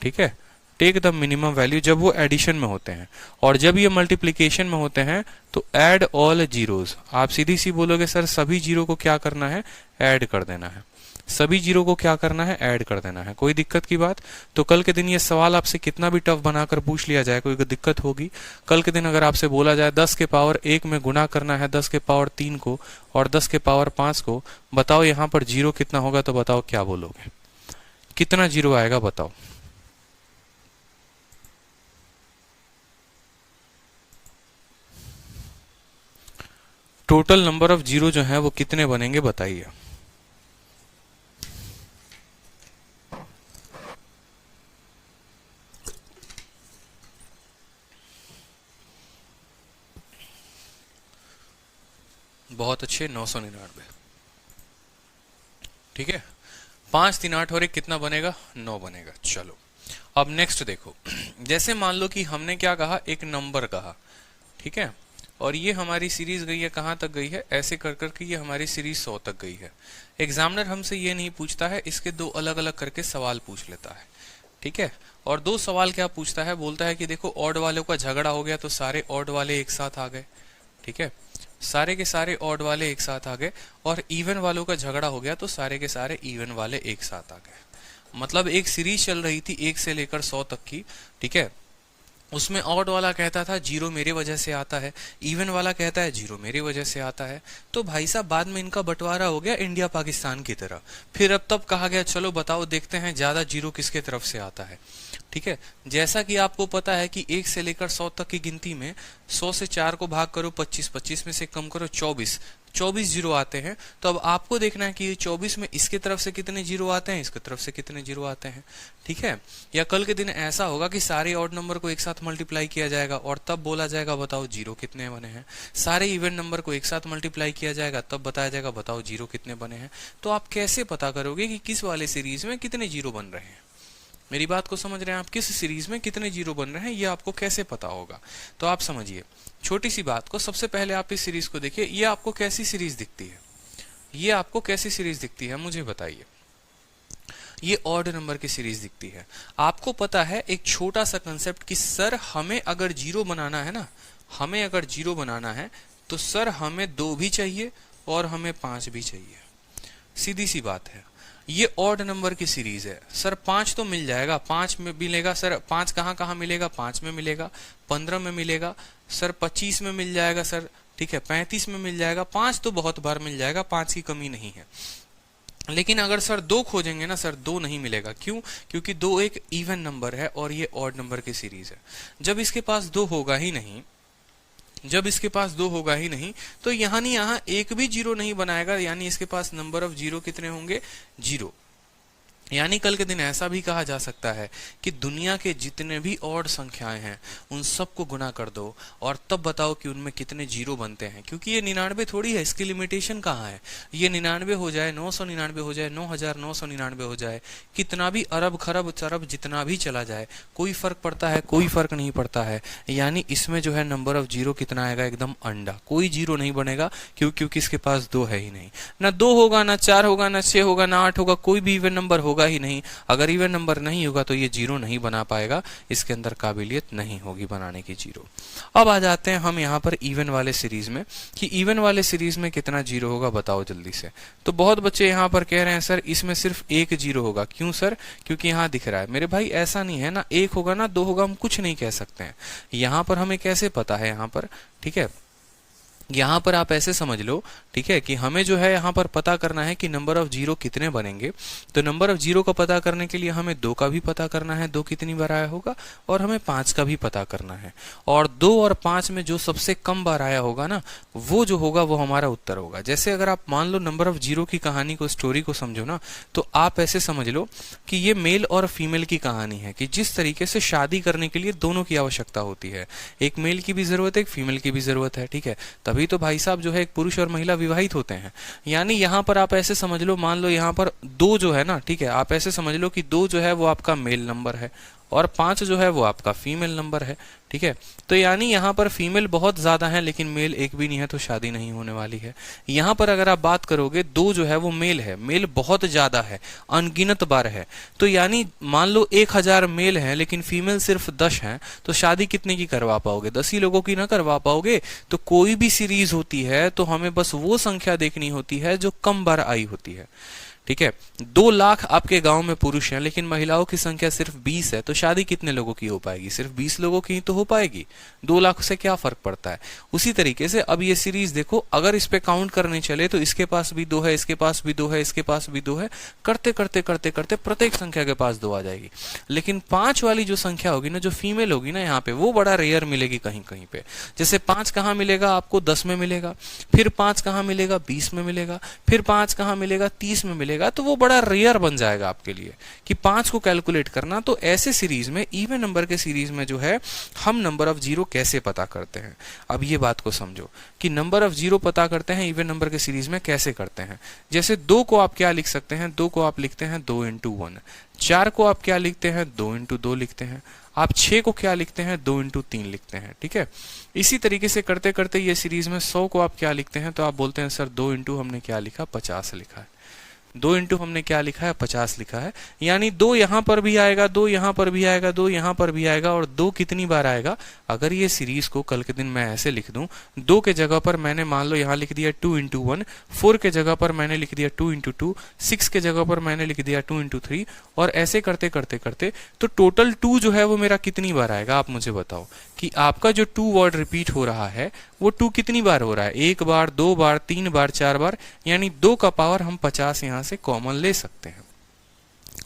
ठीक है, टेक द मिनिमम वैल्यू जब वो एडिशन में होते हैं, और जब ये मल्टीप्लिकेशन में होते हैं तो ऐड ऑल जीरोस। आप सीधी सी बोलोगे सर सभी जीरो को क्या करना है, ऐड कर देना है, सभी जीरो को क्या करना है, ऐड कर देना है। कोई दिक्कत की बात? तो कल के दिन ये सवाल आपसे कितना भी टफ बनाकर पूछ लिया जाए, कोई दिक्कत होगी? कल के दिन अगर आपसे बोला जाए 10 के पावर 1 में गुना करना है 10 के पावर 3 को और 10 के पावर 5 को, बताओ यहाँ पर जीरो कितना होगा, तो बताओ क्या बोलोगे, कितना जीरो आएगा बताओ। टोटल नंबर ऑफ जीरो जो है वो कितने बनेंगे बताइए। बहुत अच्छे, 999। ठीक है, 5 3 8 और 1 कितना बनेगा, 9 बनेगा। चलो अब नेक्स्ट देखो, जैसे मान लो कि हमने क्या कहा, एक नंबर कहा, ठीक है, और ये हमारी सीरीज गई है कहां तक गई है, ऐसे कर करके ये हमारी सीरीज 100 तक गई है। एग्जामिनर हमसे ये नहीं पूछता है, इसके दो अलग अलग करके सवाल पूछ लेता है, ठीक है। और दो सवाल क्या पूछता है, बोलता है कि देखो ऑड वालों का झगड़ा हो गया तो सारे ऑड वाले एक साथ आ गए, ठीक है, सारे के सारे ऑड वाले एक साथ आ गए, और इवन वालों का झगड़ा हो गया तो सारे के सारे इवन वाले एक साथ आ गए। मतलब एक सीरीज चल रही थी 1 से लेकर 100 तक की, ठीक है, उसमें ऑड वाला कहता था जीरो मेरे वजह से आता है, इवन वाला कहता है जीरो मेरी वजह से आता है। तो भाई साहब बाद में इनका बंटवारा हो गया इंडिया पाकिस्तान की तरह। फिर अब तब कहा गया चलो बताओ देखते हैं ज्यादा जीरो किसके तरफ से आता है, ठीक है। जैसा कि आपको पता है कि 1 से लेकर 100 तक की गिनती में 100 से 4 को भाग करो 25, 25 में से कम करो 24, 24 जीरो आते हैं। तो अब आपको देखना है कि ये 24 में इसके तरफ से कितने जीरो आते हैं, इसके तरफ से कितने जीरो आते हैं, ठीक है। या कल के दिन ऐसा होगा कि सारे ऑड नंबर को एक साथ मल्टीप्लाई किया जाएगा और तब बोला जाएगा बताओ जीरो कितने बने हैं। सारे इवन नंबर को एक साथ मल्टीप्लाई किया जाएगा तब बताया जाएगा बताओ जीरो कितने बने हैं। तो आप कैसे पता करोगे कि किस वाले सीरीज में कितने जीरो बन रहे हैं? मेरी बात को समझ रहे हैं आप? किस सीरीज में कितने जीरो बन रहे हैं ये आपको कैसे पता होगा? तो आप समझिए छोटी सी बात को, सबसे पहले आप इस सीरीज को देखिए, ये आपको कैसी सीरीज दिखती है, ये आपको कैसी सीरीज दिखती है मुझे बताइए। ये ऑड नंबर की सीरीज दिखती है। आपको पता है एक छोटा सा कंसेप्ट कि सर हमें अगर जीरो बनाना है ना, हमें अगर जीरो बनाना है तो सर हमें 2 भी चाहिए और हमें 5 भी चाहिए। सीधी सी बात है, ये ऑड नंबर की सीरीज है। सर 5 तो मिल जाएगा, 5 में मिलेगा सर, 5 कहाँ कहाँ मिलेगा, 5 में मिलेगा, 15 में मिलेगा सर, 25 में मिल जाएगा सर, ठीक है, 35 में मिल जाएगा, 5 तो बहुत बार मिल जाएगा, 5 की कमी नहीं है। लेकिन अगर सर 2 खोजेंगे ना सर 2 नहीं मिलेगा। क्यों? क्योंकि 2 एक इवन नंबर है और ये ऑड नंबर की सीरीज है। जब इसके पास 2 होगा ही नहीं, जब इसके पास 2 होगा ही नहीं तो यहाँ एक भी जीरो नहीं बनाएगा, यानी इसके पास नंबर ऑफ जीरो कितने होंगे, जीरो। यानी कल के दिन ऐसा भी कहा जा सकता है कि दुनिया के जितने भी ऑड संख्याएं हैं उन सबको गुना कर दो और तब बताओ कि उनमें कितने जीरो बनते हैं। क्योंकि ये 99 थोड़ी है, इसकी लिमिटेशन कहाँ है। ये 99 हो जाए, 999 हो जाए, 9999 हो जाए, कितना भी अरब खरब चरब जितना भी चला जाए, कोई फर्क पड़ता है? कोई फर्क नहीं पड़ता है। यानी इसमें जो है नंबर ऑफ जीरो कितना आएगा, एकदम अंडा, कोई जीरो नहीं बनेगा। क्योंकि इसके पास 2 है ही नहीं, ना 2 होगा, ना 4 होगा, ना 6 होगा, ना 8 होगा, कोई भी इवन नंबर होगा ही नहीं। अगर इवन नंबर नहीं होगा तो ये जीरो नहीं बना पाएगा, इसके अंदर काबिलियत नहीं होगी बनाने की जीरो। अब आ जाते हैं हम यहाँ पर इवन वाले सीरीज में कि इवन वाले सीरीज में कितना जीरो होगा बताओ जल्दी से। तो बहुत बच्चे यहाँ पर कह रहे हैं सर इसमें सिर्फ 1 जीरो होगा। क्यों सर? क्योंकि यहाँ दिख रहा है। मेरे भाई ऐसा नहीं है ना, 1 होगा ना 2 होगा, हम कुछ नहीं कह सकते हैं। यहाँ पर हमें कैसे पता है, यहाँ पर ठीक है, यहाँ पर आप ऐसे समझ लो, ठीक है, कि हमें जो है यहाँ पर पता करना है कि नंबर ऑफ जीरो कितने बनेंगे। तो नंबर ऑफ जीरो को पता करने के लिए हमें 2 का भी पता करना है, 2 कितनी बार आया होगा, और हमें 5 का भी पता करना है। और 2 और 5 में जो सबसे कम बार आया होगा ना, वो जो होगा वो हमारा उत्तर होगा। जैसे अगर आप मान लो नंबर ऑफ जीरो की कहानी को, स्टोरी को समझो ना, तो आप ऐसे समझ लो कि ये मेल और फीमेल की कहानी है कि जिस तरीके से शादी करने के लिए दोनों की आवश्यकता होती है। एक मेल की भी जरूरत है, एक फीमेल की भी जरूरत है, ठीक है। तभी तो भाई साहब जो है एक पुरुष और महिला विवाहित होते हैं। यानी यहाँ पर आप ऐसे समझ लो, मान लो यहाँ पर 2 जो है ना, ठीक है, आप ऐसे समझ लो कि 2 जो है वो आपका मेल नंबर है और 5 जो है वो आपका फीमेल नंबर है, ठीक है। तो यानी यहाँ पर फीमेल बहुत ज्यादा है लेकिन मेल एक भी नहीं है, तो शादी नहीं होने वाली है। यहाँ पर अगर आप बात करोगे 2 जो है वो मेल है, मेल बहुत ज्यादा है, अनगिनत बार है। तो यानी मान लो 1000 मेल है लेकिन फीमेल सिर्फ 10 है, तो शादी कितने की करवा पाओगे? 10 ही लोगों की ना करवा पाओगे। तो कोई भी सीरीज होती है तो हमें बस वो संख्या देखनी होती है जो कम बार आई होती है, ठीक है। 2 लाख आपके गांव में पुरुष हैं लेकिन महिलाओं की संख्या सिर्फ 20 है, तो शादी कितने लोगों की हो पाएगी? सिर्फ 20 लोगों की ही तो हो पाएगी। 2 लाख से क्या फर्क पड़ता है? उसी तरीके से अब ये सीरीज देखो, अगर इस पे काउंट करने चले तो इसके पास भी 2 है, इसके पास भी 2 है, इसके पास भी 2 है, करते करते करते करते प्रत्येक संख्या के पास 2 आ जाएगी। लेकिन 5 वाली जो संख्या होगी ना, जो फीमेल होगी ना यहाँ पे, वो बड़ा रेयर मिलेगी कहीं कहीं पे। जैसे 5 कहाँ मिलेगा आपको? 10 में मिलेगा, फिर 5 कहाँ मिलेगा? 20 में मिलेगा, फिर 5 कहाँ मिलेगा? 30 में मिलेगा। तो वो बड़ा रेयर बन जाएगा आपके लिए कि 5 को कैलकुलेट करना। तो ऐसे सीरीज में, इवन नंबर के सीरीज में जो है, हम नंबर ऑफ जीरो कैसे पता करते हैं? अब ये बात को समझो कि नंबर ऑफ जीरो पता करते हैं इवन नंबर के सीरीज में कैसे करते हैं। जैसे 2 को आप क्या लिख सकते हैं? 2 को आप लिखते हैं 2 × 1। 4 को आप क्या लिखते हैं? 2 × 2 लिखते हैं। आप 6 को क्या लिखते हैं? 2 × 3 लिखते हैं, ठीक है। इसी तरीके से करते करते ये सीरीज में 100 को आप क्या लिखते हैं? तो आप बोलते हैं सर 2 × हमने क्या लिखा? 50 लिखा है। 2 × हमने क्या लिखा है? 50 लिखा है। यानी 2 यहां पर भी आएगा, 2 यहां पर भी आएगा, 2 यहां पर भी आएगा, और 2 कितनी बार आएगा? अगर ये सीरीज को कल के दिन मैं ऐसे लिख दूं, 2 के जगह पर मैंने मान लो यहां लिख दिया 2 × 1, 4 के जगह पर मैंने लिख दिया 2 × 2, 6 के जगह पर मैंने लिख दिया 2 × 3, और ऐसे करते करते करते तो टोटल 2 जो है वो मेरा कितनी बार आएगा? आप मुझे बताओ कि आपका जो 2 वर्ड रिपीट हो रहा है वो 2 कितनी बार हो रहा है? 1 बार, 2 बार, 3 बार, 4 बार। यानी 2 का पावर हम 50 यहां से कॉमन ले सकते हैं।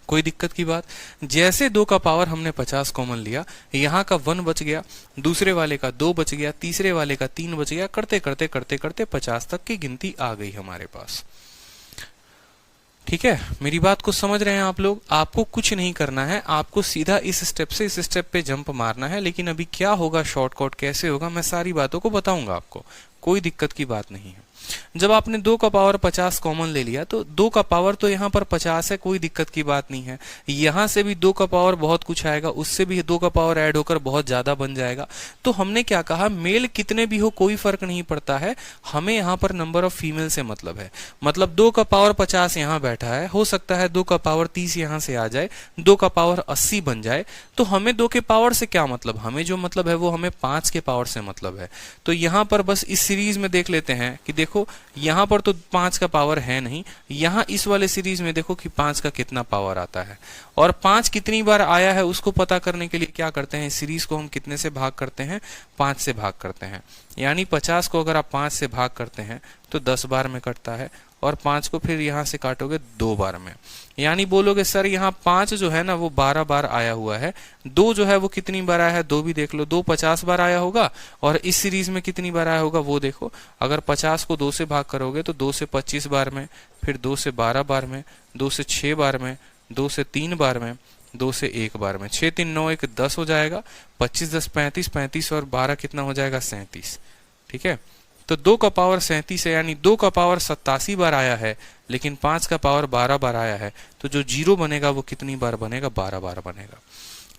कोई दिक्कत की बात? जैसे 2 का पावर हमने 50 कॉमन लिया, यहाँ का 1 बच गया, दूसरे वाले का 2 बच गया, तीसरे वाले का 3 बच गया, करते करते करते करते 50 तक की गिनती आ गई हमारे पास। ठीक है, मेरी बात को समझ रहे हैं आप लोग? आपको कुछ नहीं करना है, आपको सीधा इस स्टेप से इस स्टेप पे जंप मारना है। लेकिन अभी क्या होगा, शॉर्टकट कैसे होगा, मैं सारी बातों को बताऊंगा आपको। कोई दिक्कत की बात नहीं है। जब आपने 2 का पावर 50 कॉमन ले लिया तो 2 का पावर तो यहाँ पर 50 है, कोई दिक्कत की बात नहीं है। यहां से भी 2 का पावर बहुत कुछ आएगा, उससे भी 2 का पावर ऐड होकर बहुत ज्यादा बन जाएगा। तो हमने क्या कहा, मेल कितने भी हो कोई फर्क नहीं पड़ता है, हमें यहाँ पर नंबर ऑफ फीमेल से मतलब है। मतलब 2 का पावर 50 यहाँ बैठा है, हो सकता है 2 का पावर 30 यहाँ से आ जाए, 2 का पावर 80 बन जाए। तो हमें 2 के पावर से क्या मतलब? हमें जो मतलब है वो हमें 5 के पावर से मतलब है। तो यहाँ पर बस इस सीरीज में देख लेते हैं कि देखो यहां पर तो 5 का पावर है नहीं, यहां इस वाले सीरीज में देखो कि 5 का कितना पावर आता है, और 5 कितनी बार आया है उसको पता करने के लिए क्या करते हैं, इस सीरीज को हम कितने से भाग करते हैं? 5 से भाग करते हैं। यानी 50 को अगर आप 5 से भाग करते हैं तो 10 बार में कटता है, और 5 को फिर यहां से काटोगे 2 बार में। यानी बोलोगे सर यहाँ 5 जो है ना वो 12 बार आया हुआ है, 2 जो है वो कितनी बार आया है? 2 भी देख लो, 2 50 बार आया होगा, और इस सीरीज में कितनी बार आया होगा वो देखो। अगर 50 को 2 से भाग करोगे तो 2 से 25 बार में, फिर 2 से 12 बार में, 2 से 6 बार में, 2 से 3 बार में, 2 से 1 बार में। 6 3 9 1 10 हो जाएगा, 25 10 35, 35 और 12 कितना हो जाएगा? 37। ठीक है, तो 2 का पावर 37 है, यानी 2 का पावर 87 बार आया है, लेकिन 5 का पावर 12 बार आया है। तो जो जीरो बनेगा वो कितनी बार बनेगा? 12 बार बनेगा।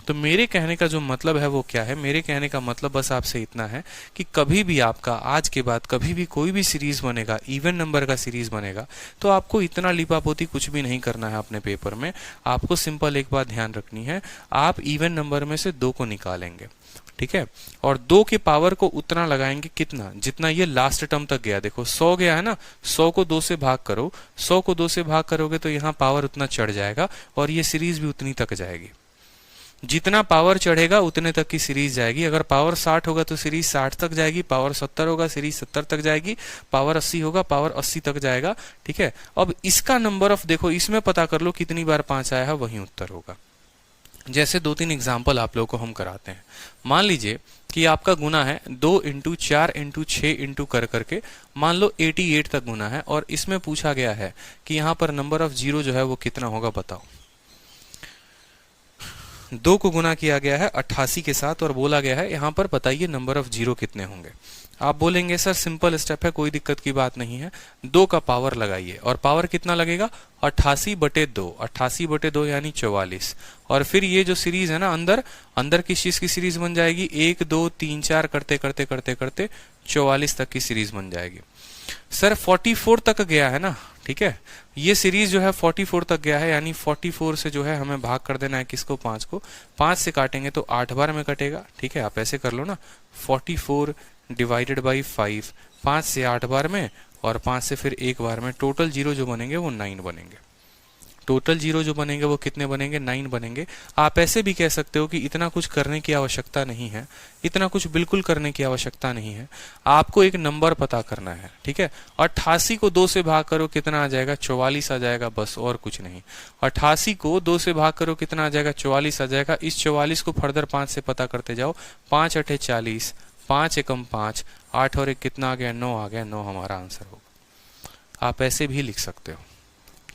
तो मेरे कहने का जो मतलब है वो क्या है? मेरे कहने का मतलब बस आपसे इतना है कि कभी भी आपका आज के बाद कभी भी कोई भी सीरीज बनेगा, इवन नंबर का सीरीज बनेगा, तो आपको इतना लिपापोती कुछ भी नहीं करना है अपने पेपर में। आपको सिंपल एक बात ध्यान रखनी है, आप इवन नंबर में से 2 को निकालेंगे, ठीक है, और 2 के पावर को उतना लगाएंगे कितना, जितना ये लास्ट टर्म तक गया। देखो 100 गया है ना, 100 को 2 से भाग करो, 100 को 2 से भाग करोगे तो यहाँ पावर उतना चढ़ जाएगा, और ये सीरीज भी उतनी तक जाएगी। जितना पावर चढ़ेगा उतने तक की सीरीज जाएगी। अगर पावर 60 होगा तो सीरीज 60 तक जाएगी, पावर 70 होगा सीरीज 70 तक जाएगी, पावर 80 होगा पावर 80 तक जाएगा। ठीक है, अब इसका नंबर ऑफ देखो, इसमें पता कर लो कितनी बार 5 आया है, वही उत्तर होगा। जैसे 2-3 एग्जाम्पल आप लोगों को हम कराते हैं। मान लीजिए कि आपका गुना है 2 × 4 × 6 × कर करके मान लो 88 तक गुना है, और इसमें पूछा गया है कि यहाँ पर नंबर ऑफ जीरो जो है वो कितना होगा, बताओ। 2 को गुना किया गया है 88 के साथ और बोला गया है यहाँ पर बताइए नंबर ऑफ जीरो कितने होंगे। आप बोलेंगे सर सिंपल स्टेप है, कोई दिक्कत की बात नहीं है, 2 का पावर लगाइए और पावर कितना लगेगा 88/2, 88/2 यानी 44। और फिर ये जो सीरीज है ना अंदर किस चीज की सीरीज बन जाएगी, 1 2 3 4 करते करते करते करते 44 तक की सीरीज बन जाएगी। सर 44 तक गया है ना, ठीक है, ये सीरीज जो है 44 तक गया है, यानी 44 से जो है हमें भाग कर देना है किसको, 5 को। 5 से काटेंगे तो 8 बार में कटेगा, ठीक है, आप ऐसे कर लो ना, 44 डिवाइडेड बाई 5, 5 से 8 बार में और 5 से फिर 1 बार में, टोटल जीरो जो बनेंगे वो 9 बनेंगे। टोटल जीरो जो बनेंगे वो कितने बनेंगे, 9 बनेंगे। आप ऐसे भी कह सकते हो कि इतना कुछ करने की आवश्यकता नहीं है, इतना कुछ बिल्कुल करने की आवश्यकता नहीं है, आपको एक नंबर पता करना है, ठीक है। 88 को 2 से भाग करो कितना आ जाएगा, 44 आ जाएगा, बस और कुछ नहीं। 88 को 2 से भाग करो कितना आ जाएगा, 44 आ जाएगा। इस 44 को फर्दर 5 से पता करते जाओ, 5 8 40, 5 एकम 5, 8 और 1 कितना आ गया, 9 आ गया, 9 हमारा आंसर होगा। आप ऐसे भी लिख सकते हो,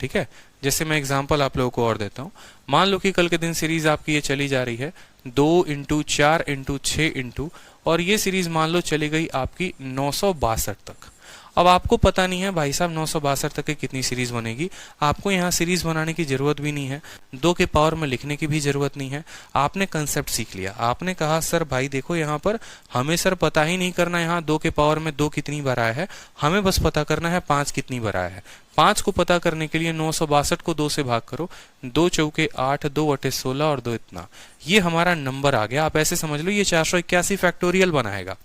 ठीक है। जैसे मैं एग्जांपल आप लोगों को और देता हूं, मान लो कि कल के दिन सीरीज आपकी ये चली जा रही है 2 × 4 × 6 और ये सीरीज मान लो चली गई आपकी 962 तक। अब आपको पता नहीं है भाई साहब 962 तक की कितनी सीरीज बनेगी, आपको यहाँ सीरीज बनाने की जरूरत भी नहीं है, 2 के पावर में लिखने की भी जरूरत नहीं है। आपने कंसेप्ट सीख लिया, आपने कहा सर भाई देखो यहाँ पर हमें सर पता ही नहीं करना यहाँ 2 के पावर में 2 कितनी बार आया है, हमें बस पता करना है 5 कितनी बार आया है। 5 को पता करने के लिए 962 को 2 से भाग करो, 2 चौके 8, 2 बटे 16 और 2 इतना, ये हमारा नंबर आ गया। आप ऐसे समझ लो ये 481 फैक्टोरियल बनाएगा,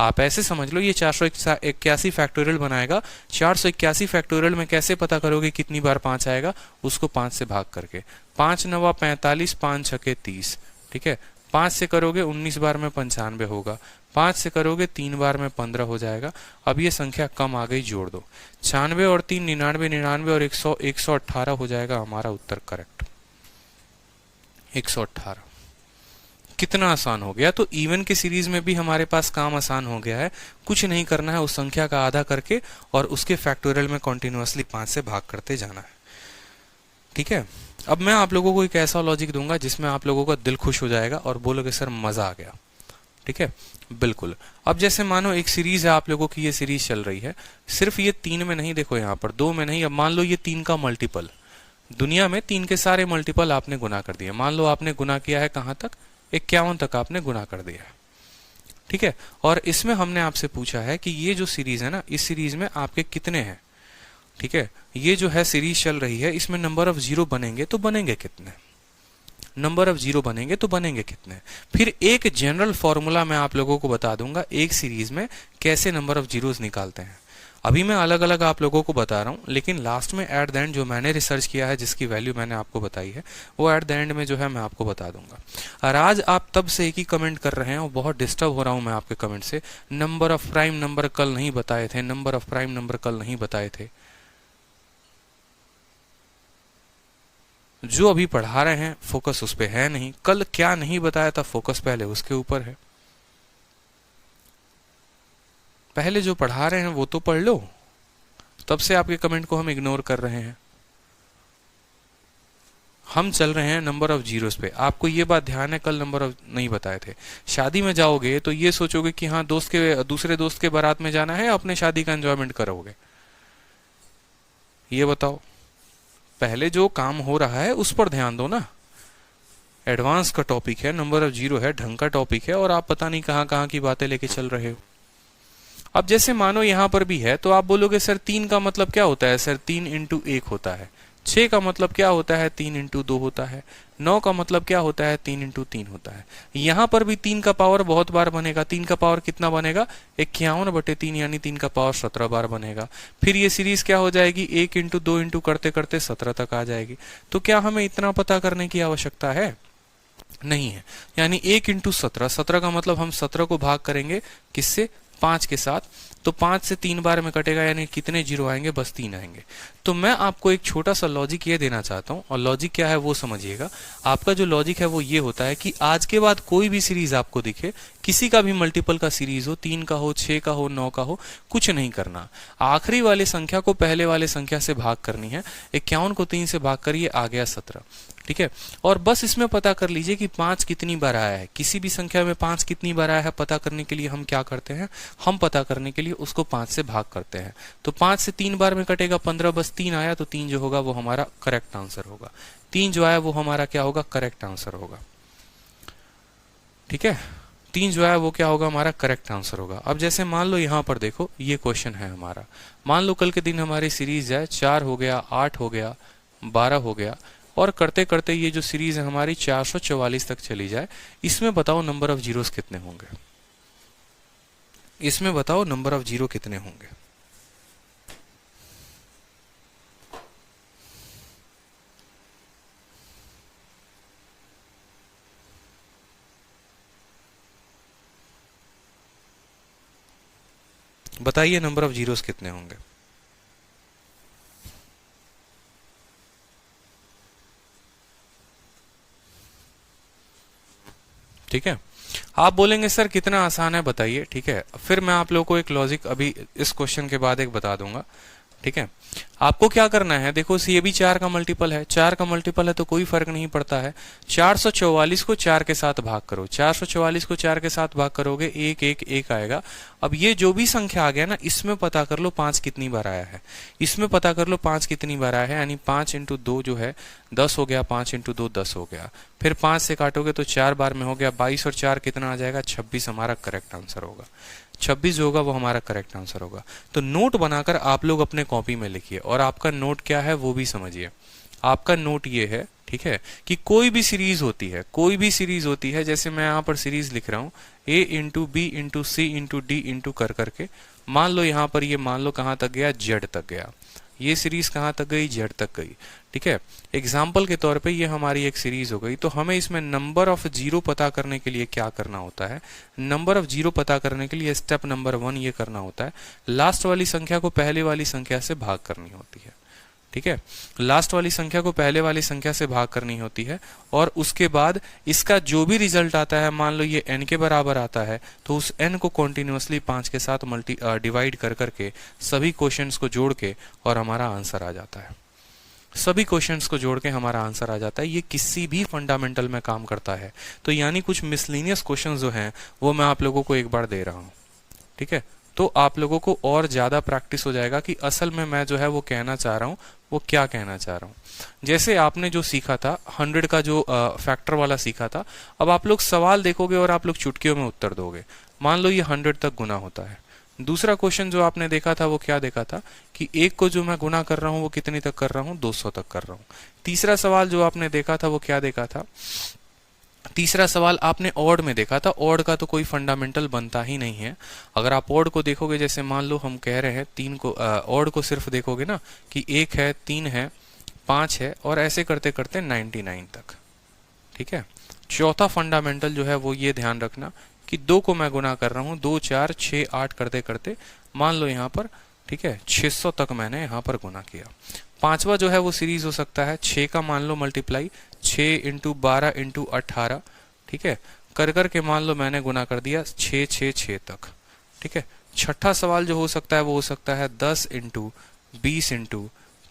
आप ऐसे समझ लो ये 481 फैक्टोरियल बनाएगा। 481 फैक्टोरियल में कैसे पता करोगे कितनी बार 5 आएगा, उसको 5 से भाग करके, 5 9 45, 5 6 30, ठीक है। 5 से करोगे 19 बार में 95 होगा, 5 से करोगे 3 बार में 15 हो जाएगा। अब ये संख्या कम आ गई, जोड़ दो, 96 और 3 99, 99 और 100 118 हो जाएगा हमारा उत्तर करेक्ट, 118। कितना आसान हो गया। तो इवन की सीरीज में भी हमारे पास काम आसान हो गया है, कुछ नहीं करना है, उस संख्या का आधा करके और उसके फैक्टोरियल में कॉन्टिन्यूअसली 5 से भाग करते जाना है, ठीक है। अब मैं आप लोगों को एक ऐसा लॉजिक दूंगा जिसमें आप लोगों का दिल खुश हो जाएगा और बोलोगे सर मजा आ गया, ठीक है, बिल्कुल। अब जैसे मानो एक सीरीज है आप लोगों की, ये सीरीज चल रही है, सिर्फ ये 3 में नहीं, देखो यहाँ पर 2 में नहीं, अब मान लो ये 3 का मल्टीपल, दुनिया में 3 के सारे मल्टीपल आपने गुना कर दिए। मान लो आपने गुना किया है कहां तक, 51 तक आपने गुना कर दिया है, ठीक है। और इसमें हमने आपसे पूछा है कि ये जो सीरीज है ना, इस सीरीज में आपके कितने हैं, ठीक है। ये जो है सीरीज चल रही है, इसमें नंबर ऑफ जीरो बनेंगे तो बनेंगे कितने, नंबर ऑफ जीरो बनेंगे तो बनेंगे कितने। फिर एक जनरल फॉर्मूला मैं आप लोगों को बता दूंगा एक सीरीज में कैसे नंबर ऑफ जीरोस निकालते हैं। अभी मैं अलग अलग आप लोगों को बता रहा हूं, लेकिन लास्ट में एट द एंड जो मैंने रिसर्च किया है, जिसकी वैल्यू मैंने आपको बताई है, वो एट द एंड में जो है मैं आपको बता दूंगा। और आज आप तब से एक ही कमेंट कर रहे हैं और बहुत डिस्टर्ब हो रहा हूं मैं आपके कमेंट से, नंबर ऑफ प्राइम नंबर कल नहीं बताए थे, नंबर ऑफ प्राइम नंबर कल नहीं बताए थे। जो अभी पढ़ा रहे हैं फोकस उस पे है नहीं, कल क्या नहीं बताया था फोकस पहले उसके ऊपर है। पहले जो पढ़ा रहे हैं वो तो पढ़ लो, तब से आपके कमेंट को हम इग्नोर कर रहे हैं। हम चल रहे हैं नंबर ऑफ जीरोस पे। आपको ये बात ध्यान है कल नंबर ऑफ नहीं बताए थे। शादी में जाओगे तो ये सोचोगे कि हाँ दूसरे दोस्त के बारात में जाना है, अपने शादी का एंजॉयमेंट करोगे। ये बताओ, पहले जो काम हो रहा है उस पर ध्यान दो ना। एडवांस का टॉपिक है, नंबर ऑफ जीरो है, ढंग का टॉपिक है, और आप पता नहीं कहां कहां की बातें लेके चल रहे हो। अब जैसे मानो यहां पर भी है तो आप बोलोगे सर 3 का मतलब क्या होता है, सर 3 × 1 होता है। 6 का मतलब क्या होता है, 3 × 2 होता है। 9 का मतलब क्या होता है, 3 × 3 होता है। यहां पर भी 3 का पावर बहुत बार बनेगा। 3 का पावर कितना बनेगा, 51/3 यानी 3 का पावर 17 बार बनेगा। फिर ये सीरीज क्या हो जाएगी, 1 × 2 × करते करते 17 तक आ जाएगी। तो क्या हमें इतना पता करने की आवश्यकता है, नहीं है। यानी 1 × 17, 17 का मतलब हम 17 को भाग करेंगे किससे, 5 के साथ, तो 5 से 3 बार में कटेगा, यानी कितने जीरो आएंगे, बस 3 आएंगे। तो मैं आपको एक छोटा सा लॉजिक ये देना चाहता हूं, और लॉजिक क्या है वो समझिएगा। आपका जो लॉजिक है वो ये होता है कि आज के बाद कोई भी सीरीज आपको दिखे, किसी का भी मल्टीपल का सीरीज हो, 3 का हो, 6 का हो, 9 का हो, कुछ नहीं करना। आखिरी वाली संख्या को पहले वाले संख्या से भाग करनी है। 51 को 3 से भाग करिए, आ गया 17। ठीक है, और बस इसमें पता कर लीजिए कि 5 कितनी बार आया है। किसी भी संख्या में 5 कितनी बार आया है पता करने के लिए हम क्या करते हैं, हम पता करने के लिए उसको 5 से भाग करते हैं। तो 5 से 3 बार में कटेगा 15, बस 3 आया, तो 3 जो होगा वो हमारा करेक्ट आंसर होगा। 3 जो आया वो हमारा क्या होगा, करेक्ट आंसर होगा। ठीक है, 3 जो है वो क्या होगा, हमारा करेक्ट आंसर होगा। अब जैसे मान लो यहां पर देखो, ये क्वेश्चन है हमारा। मान लो कल के दिन हमारी सीरीज है 4 हो गया, 8 हो गया, 12 हो गया, और करते करते ये जो सीरीज है हमारी 444 तक चली जाए। इसमें बताओ नंबर ऑफ जीरोस कितने होंगे, इसमें बताओ नंबर ऑफ जीरो कितने होंगे। बताइए नंबर ऑफ जीरोस कितने होंगे। ठीक है, आप बोलेंगे सर कितना आसान है बताइए। ठीक है, फिर मैं आप लोगों को एक लॉजिक अभी इस क्वेश्चन के बाद एक बता दूंगा। ठीक है, आपको क्या करना है, देखो ये भी 4 का मल्टीपल है, 4 का मल्टीपल है तो कोई फर्क नहीं पड़ता है। 444 को 4 के साथ भाग करो, 444 को 4 के साथ भाग करोगे, 1 1 1 आएगा। अब ये जो भी संख्या आ गया ना, इसमें पता कर लो 5 कितनी बार आया है, इसमें पता कर लो 5 कितनी बार आया है। यानी 5 इंटू 2 जो है 10 हो गया, 5 इंटू 2 10 हो गया, फिर 5 से काटोगे तो 4 बार में हो गया 22, और 4 कितना आ जाएगा, 26 हमारा करेक्ट आंसर होगा। 26 जो होगा वो हमारा करेक्ट आंसर होगा। तो नोट बनाकर आप लोग अपने कॉपी में लिखिए, और आपका नोट क्या है वो भी समझिए। आपका नोट ये है, ठीक है, कि कोई भी सीरीज होती है, कोई भी सीरीज होती है, जैसे मैं यहां पर सीरीज लिख रहा हूं, a into B into C into D into कर करके, मान लो यहां पर ये मान लो कहां तक गया, जेड तक गया। ये सीरीज कहां तक गई, जेड तक गई। ठीक है, एग्जाम्पल के तौर पे ये हमारी एक सीरीज हो गई। तो हमें इसमें नंबर ऑफ जीरो पता करने के लिए क्या करना होता है, नंबर ऑफ जीरो पता करने के लिए स्टेप नंबर 1 ये करना होता है, लास्ट वाली संख्या को पहले वाली संख्या से भाग करनी होती है। ठीक है, लास्ट वाली संख्या को पहले वाली संख्या से भाग करनी होती है, और उसके बाद इसका जो भी रिजल्ट आता है, मान लो ये n के बराबर आता है, तो उस n को कॉन्टिन्यूअसली 5 के साथ डिवाइड कर करके सभी क्वेश्चंस को जोड़ के और हमारा आंसर आ जाता है। सभी क्वेश्चंस को जोड़ के हमारा आंसर आ जाता है। ये किसी भी फंडामेंटल में काम करता है। तो यानी कुछ मिसलिनियस क्वेश्चंस जो हैं वो मैं आप लोगों को एक बार दे रहा हूं। ठीक है, तो आप लोगों को और ज्यादा प्रैक्टिस हो जाएगा कि असल में मैं जो है वो कहना चाह रहा हूं, वो क्या कहना चाह रहा हूं। जैसे आपने जो सीखा था 100 का जो फैक्टर वाला सीखा था, अब आप लोग सवाल देखोगे और आप लोग चुटकियों में उत्तर दोगे। मान लो ये 100 तक गुना होता है। दूसरा क्वेश्चन जो आपने देखा था वो क्या देखा था कि एक को जो मैं गुना कर रहा हूं वो कितने तक कर रहा हूं, 200 तक कर रहा हूं। तीसरा सवाल जो आपने देखा था वो क्या देखा था, तीसरा सवाल आपने ऑड में देखा था। ऑड का तो कोई फंडामेंटल बनता ही नहीं है। अगर आप ऑड को देखोगे, जैसे मान लो हम कह रहे हैं 3 को, ऑड को सिर्फ देखोगे ना कि 1 है, 3 है, 5 है, और ऐसे करते करते 99 तक। ठीक है, चौथा फंडामेंटल जो है वो ये ध्यान रखना कि 2 को मैं गुना कर रहा हूं, 2 4 6 8 करते करते मान लो यहां पर, ठीक है, 600 तक मैंने यहां पर गुना किया। पांचवा जो है वो सीरीज हो सकता है 6 का, मान लो मल्टीप्लाई 6 इंटू 12 इंटू 18। ठीक है, कर करके मान लो मैंने गुना कर दिया 6 6 6 तक। ठीक है, छठा सवाल जो हो सकता है वो हो सकता है 10 इंटू 20 इंटू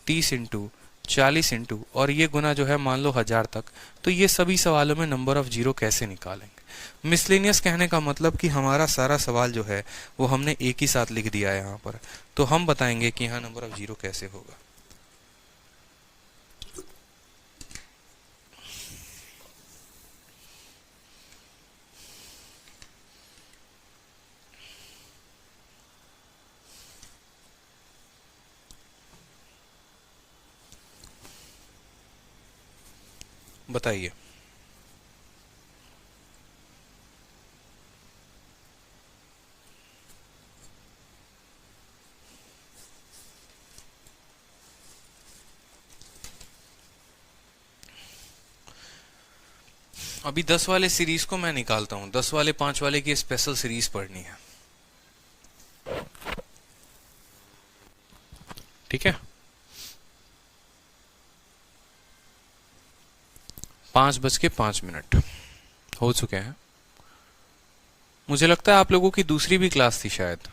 30 इंटू 40 इंटू, और ये गुना जो है मान लो 1000 तक। तो ये सभी सवालों में नंबर ऑफ जीरो कैसे निकालेंगे। मिसलेनियस कहने का मतलब कि हमारा सारा सवाल जो है वो हमने एक ही साथ लिख दिया है यहाँ पर, तो हम बताएंगे कि यहाँ नंबर ऑफ जीरो कैसे होगा। बताइए। अभी 10 वाले सीरीज को मैं निकालता हूं, 10 वाले 5 वाले की स्पेशल सीरीज पढ़नी है। ठीक है, 5:05 हो चुके हैं। मुझे लगता है आप लोगों की दूसरी भी क्लास थी शायद।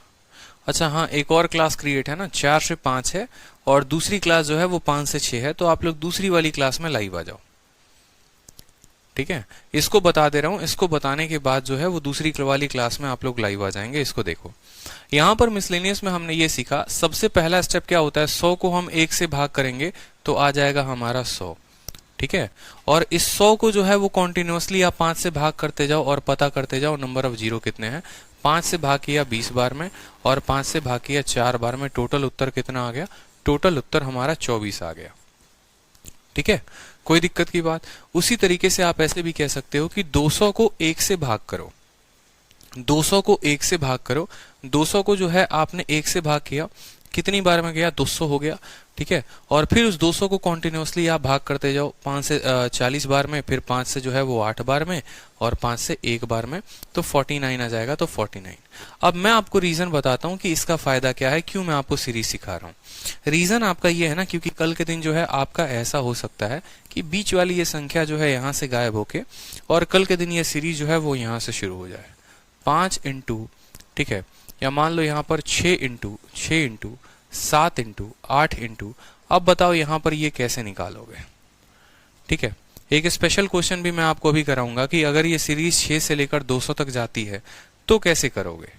अच्छा हाँ, एक और क्लास क्रिएट है ना, 4 से 5 है और दूसरी क्लास जो है वो 5 से 6 है, तो आप लोग दूसरी वाली क्लास में लाइव आ जाओ। ठीक है, इसको बता दे रहा हूं, इसको बताने के बाद जो है वो दूसरी वाली क्लास में आप लोग लाइव आ जाएंगे। इसको देखो, यहां पर मिसलेनियस में हमने ये सीखा, सबसे पहला स्टेप क्या होता है, 100 को हम 1 से भाग करेंगे तो आ जाएगा हमारा 100। ठीक है, और इस 100 को जो है वो कॉन्टिन्यूअसली आप 5 से भाग करते जाओ और पता करते जाओ नंबर ऑफ जीरो कितने हैं। 5 से भाग किया 20 बार में और 5 से भाग किया 4 बार में, टोटल उत्तर कितना आ गया, टोटल उत्तर हमारा 24 आ गया। ठीक है, कोई दिक्कत की बात। उसी तरीके से आप ऐसे भी कह सकते हो कि 200 को 1 से भाग करो, 200 को 1 से भाग करो। 200 को जो है आपने 1 से भाग किया, कितनी बार में गया, 200 हो गया। ठीक है, और फिर उस 200 को कॉन्टिन्यूअसली आप भाग करते जाओ, 5 से 40 बार में, फिर 5 से जो है वो 8 बार में और 5 से 1 बार में, तो 49 आ जाएगा। तो 49। अब मैं आपको रीजन बताता हूं कि इसका फायदा क्या है, क्यों मैं आपको सीरीज सिखा रहा हूं। रीजन आपका ये है ना, क्योंकि कल के दिन जो है आपका ऐसा हो सकता है कि बीच वाली ये संख्या जो है यहां से गायब होके और कल के दिन ये सीरीज जो है वो यहां से शुरू हो जाए। 5 इंटू, ठीक है, या मान लो यहाँ पर 6 इंटू 7 इंटू 8 इंटू। अब बताओ यहाँ पर ये कैसे निकालोगे। ठीक है, एक स्पेशल क्वेश्चन भी मैं आपको अभी कराऊंगा कि अगर ये सीरीज 6 से लेकर 200 तक जाती है तो कैसे करोगे।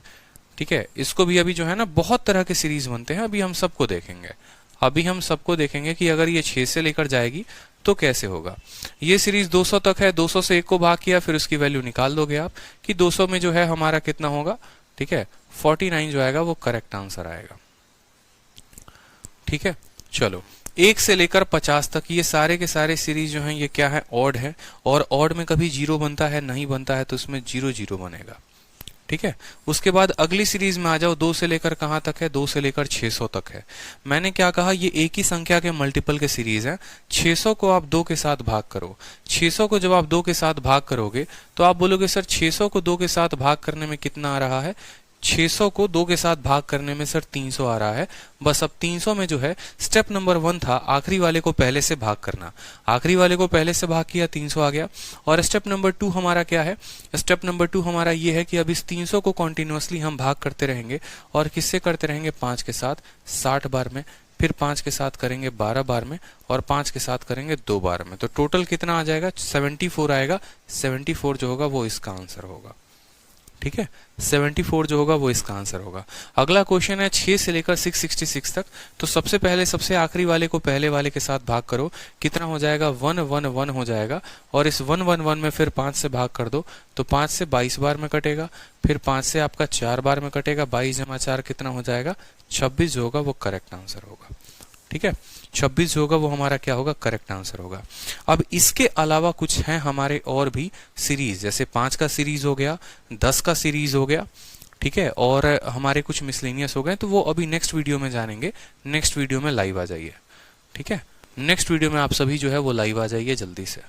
ठीक है, इसको भी अभी जो है ना बहुत तरह के सीरीज बनते हैं, अभी हम सबको देखेंगे। अभी हम सबको देखेंगे कि अगर ये 6 से लेकर जाएगी तो कैसे होगा। ये सीरीज 200 तक है, 200 से 1 को भाग किया, फिर उसकी वैल्यू निकाल दोगे आप कि 200 में जो है हमारा कितना होगा। ठीक है, 49 जो आएगा वो करेक्ट आंसर आएगा। ठीक है, चलो 1 से लेकर 50 तक ये सारे के सारे सीरीज जो हैं ये क्या है, ऑड है, और ऑड में कभी जीरो बनता है नहीं बनता है, तो इसमें 0 0 बनेगा। ठीक है, उसके बाद अगली सीरीज में आ जाओ, 2 से लेकर कहां तक है, 2 से लेकर 600 तक है। मैंने क्या कहा, ये एक ही संख्या के मल्टीपल के सीरीज है। 600 को आप 2 के साथ भाग करो, 600 को जब आप 2 के साथ भाग करोगे तो आप बोलोगे सर 600 को 2 के साथ भाग करने में कितना आ रहा है, 600 को 2 के साथ भाग करने में सर 300 आ रहा है। बस अब 300 में जो है स्टेप नंबर 1 था आखिरी वाले को पहले से भाग करना, आखिरी वाले को पहले से भाग किया, 300 आ गया। और स्टेप नंबर 2 हमारा क्या है, स्टेप नंबर 2 हमारा ये है कि अब इस 300 को कॉन्टिन्यूअसली हम भाग करते रहेंगे, और किससे करते रहेंगे, 5 के साथ 60 बार में, फिर 5 के साथ करेंगे 12 बार में, और 5 के साथ करेंगे 2 बार में। तो टोटल कितना आ जाएगा, 74 आएगा। 74 जो होगा वो इसका आंसर होगा। ठीक है, 74 जो होगा वो इसका आंसर होगा। अगला क्वेश्चन है 6 से लेकर 666 तक। तो सबसे पहले सबसे आखिरी वाले को पहले वाले के साथ भाग करो, कितना हो जाएगा, 111 हो जाएगा। और इस 111 में फिर 5 से भाग कर दो, तो 5 से 22 बार में कटेगा, फिर 5 से आपका 4 बार में कटेगा, 22 जमा 4 कितना हो जाएगा, 26 जो होगा वो करेक्ट आंसर होगा। ठीक है, 26 जो होगा वो हमारा क्या होगा, करेक्ट आंसर होगा। अब इसके अलावा कुछ है हमारे और भी सीरीज, जैसे 5 का सीरीज हो गया, 10 का सीरीज हो गया। ठीक है, और हमारे कुछ मिसलेनियस हो गए, तो वो अभी नेक्स्ट वीडियो में जानेंगे। नेक्स्ट वीडियो में लाइव आ जाइए। ठीक है, नेक्स्ट वीडियो में आप सभी जो है वो लाइव आ जाइए जल्दी से।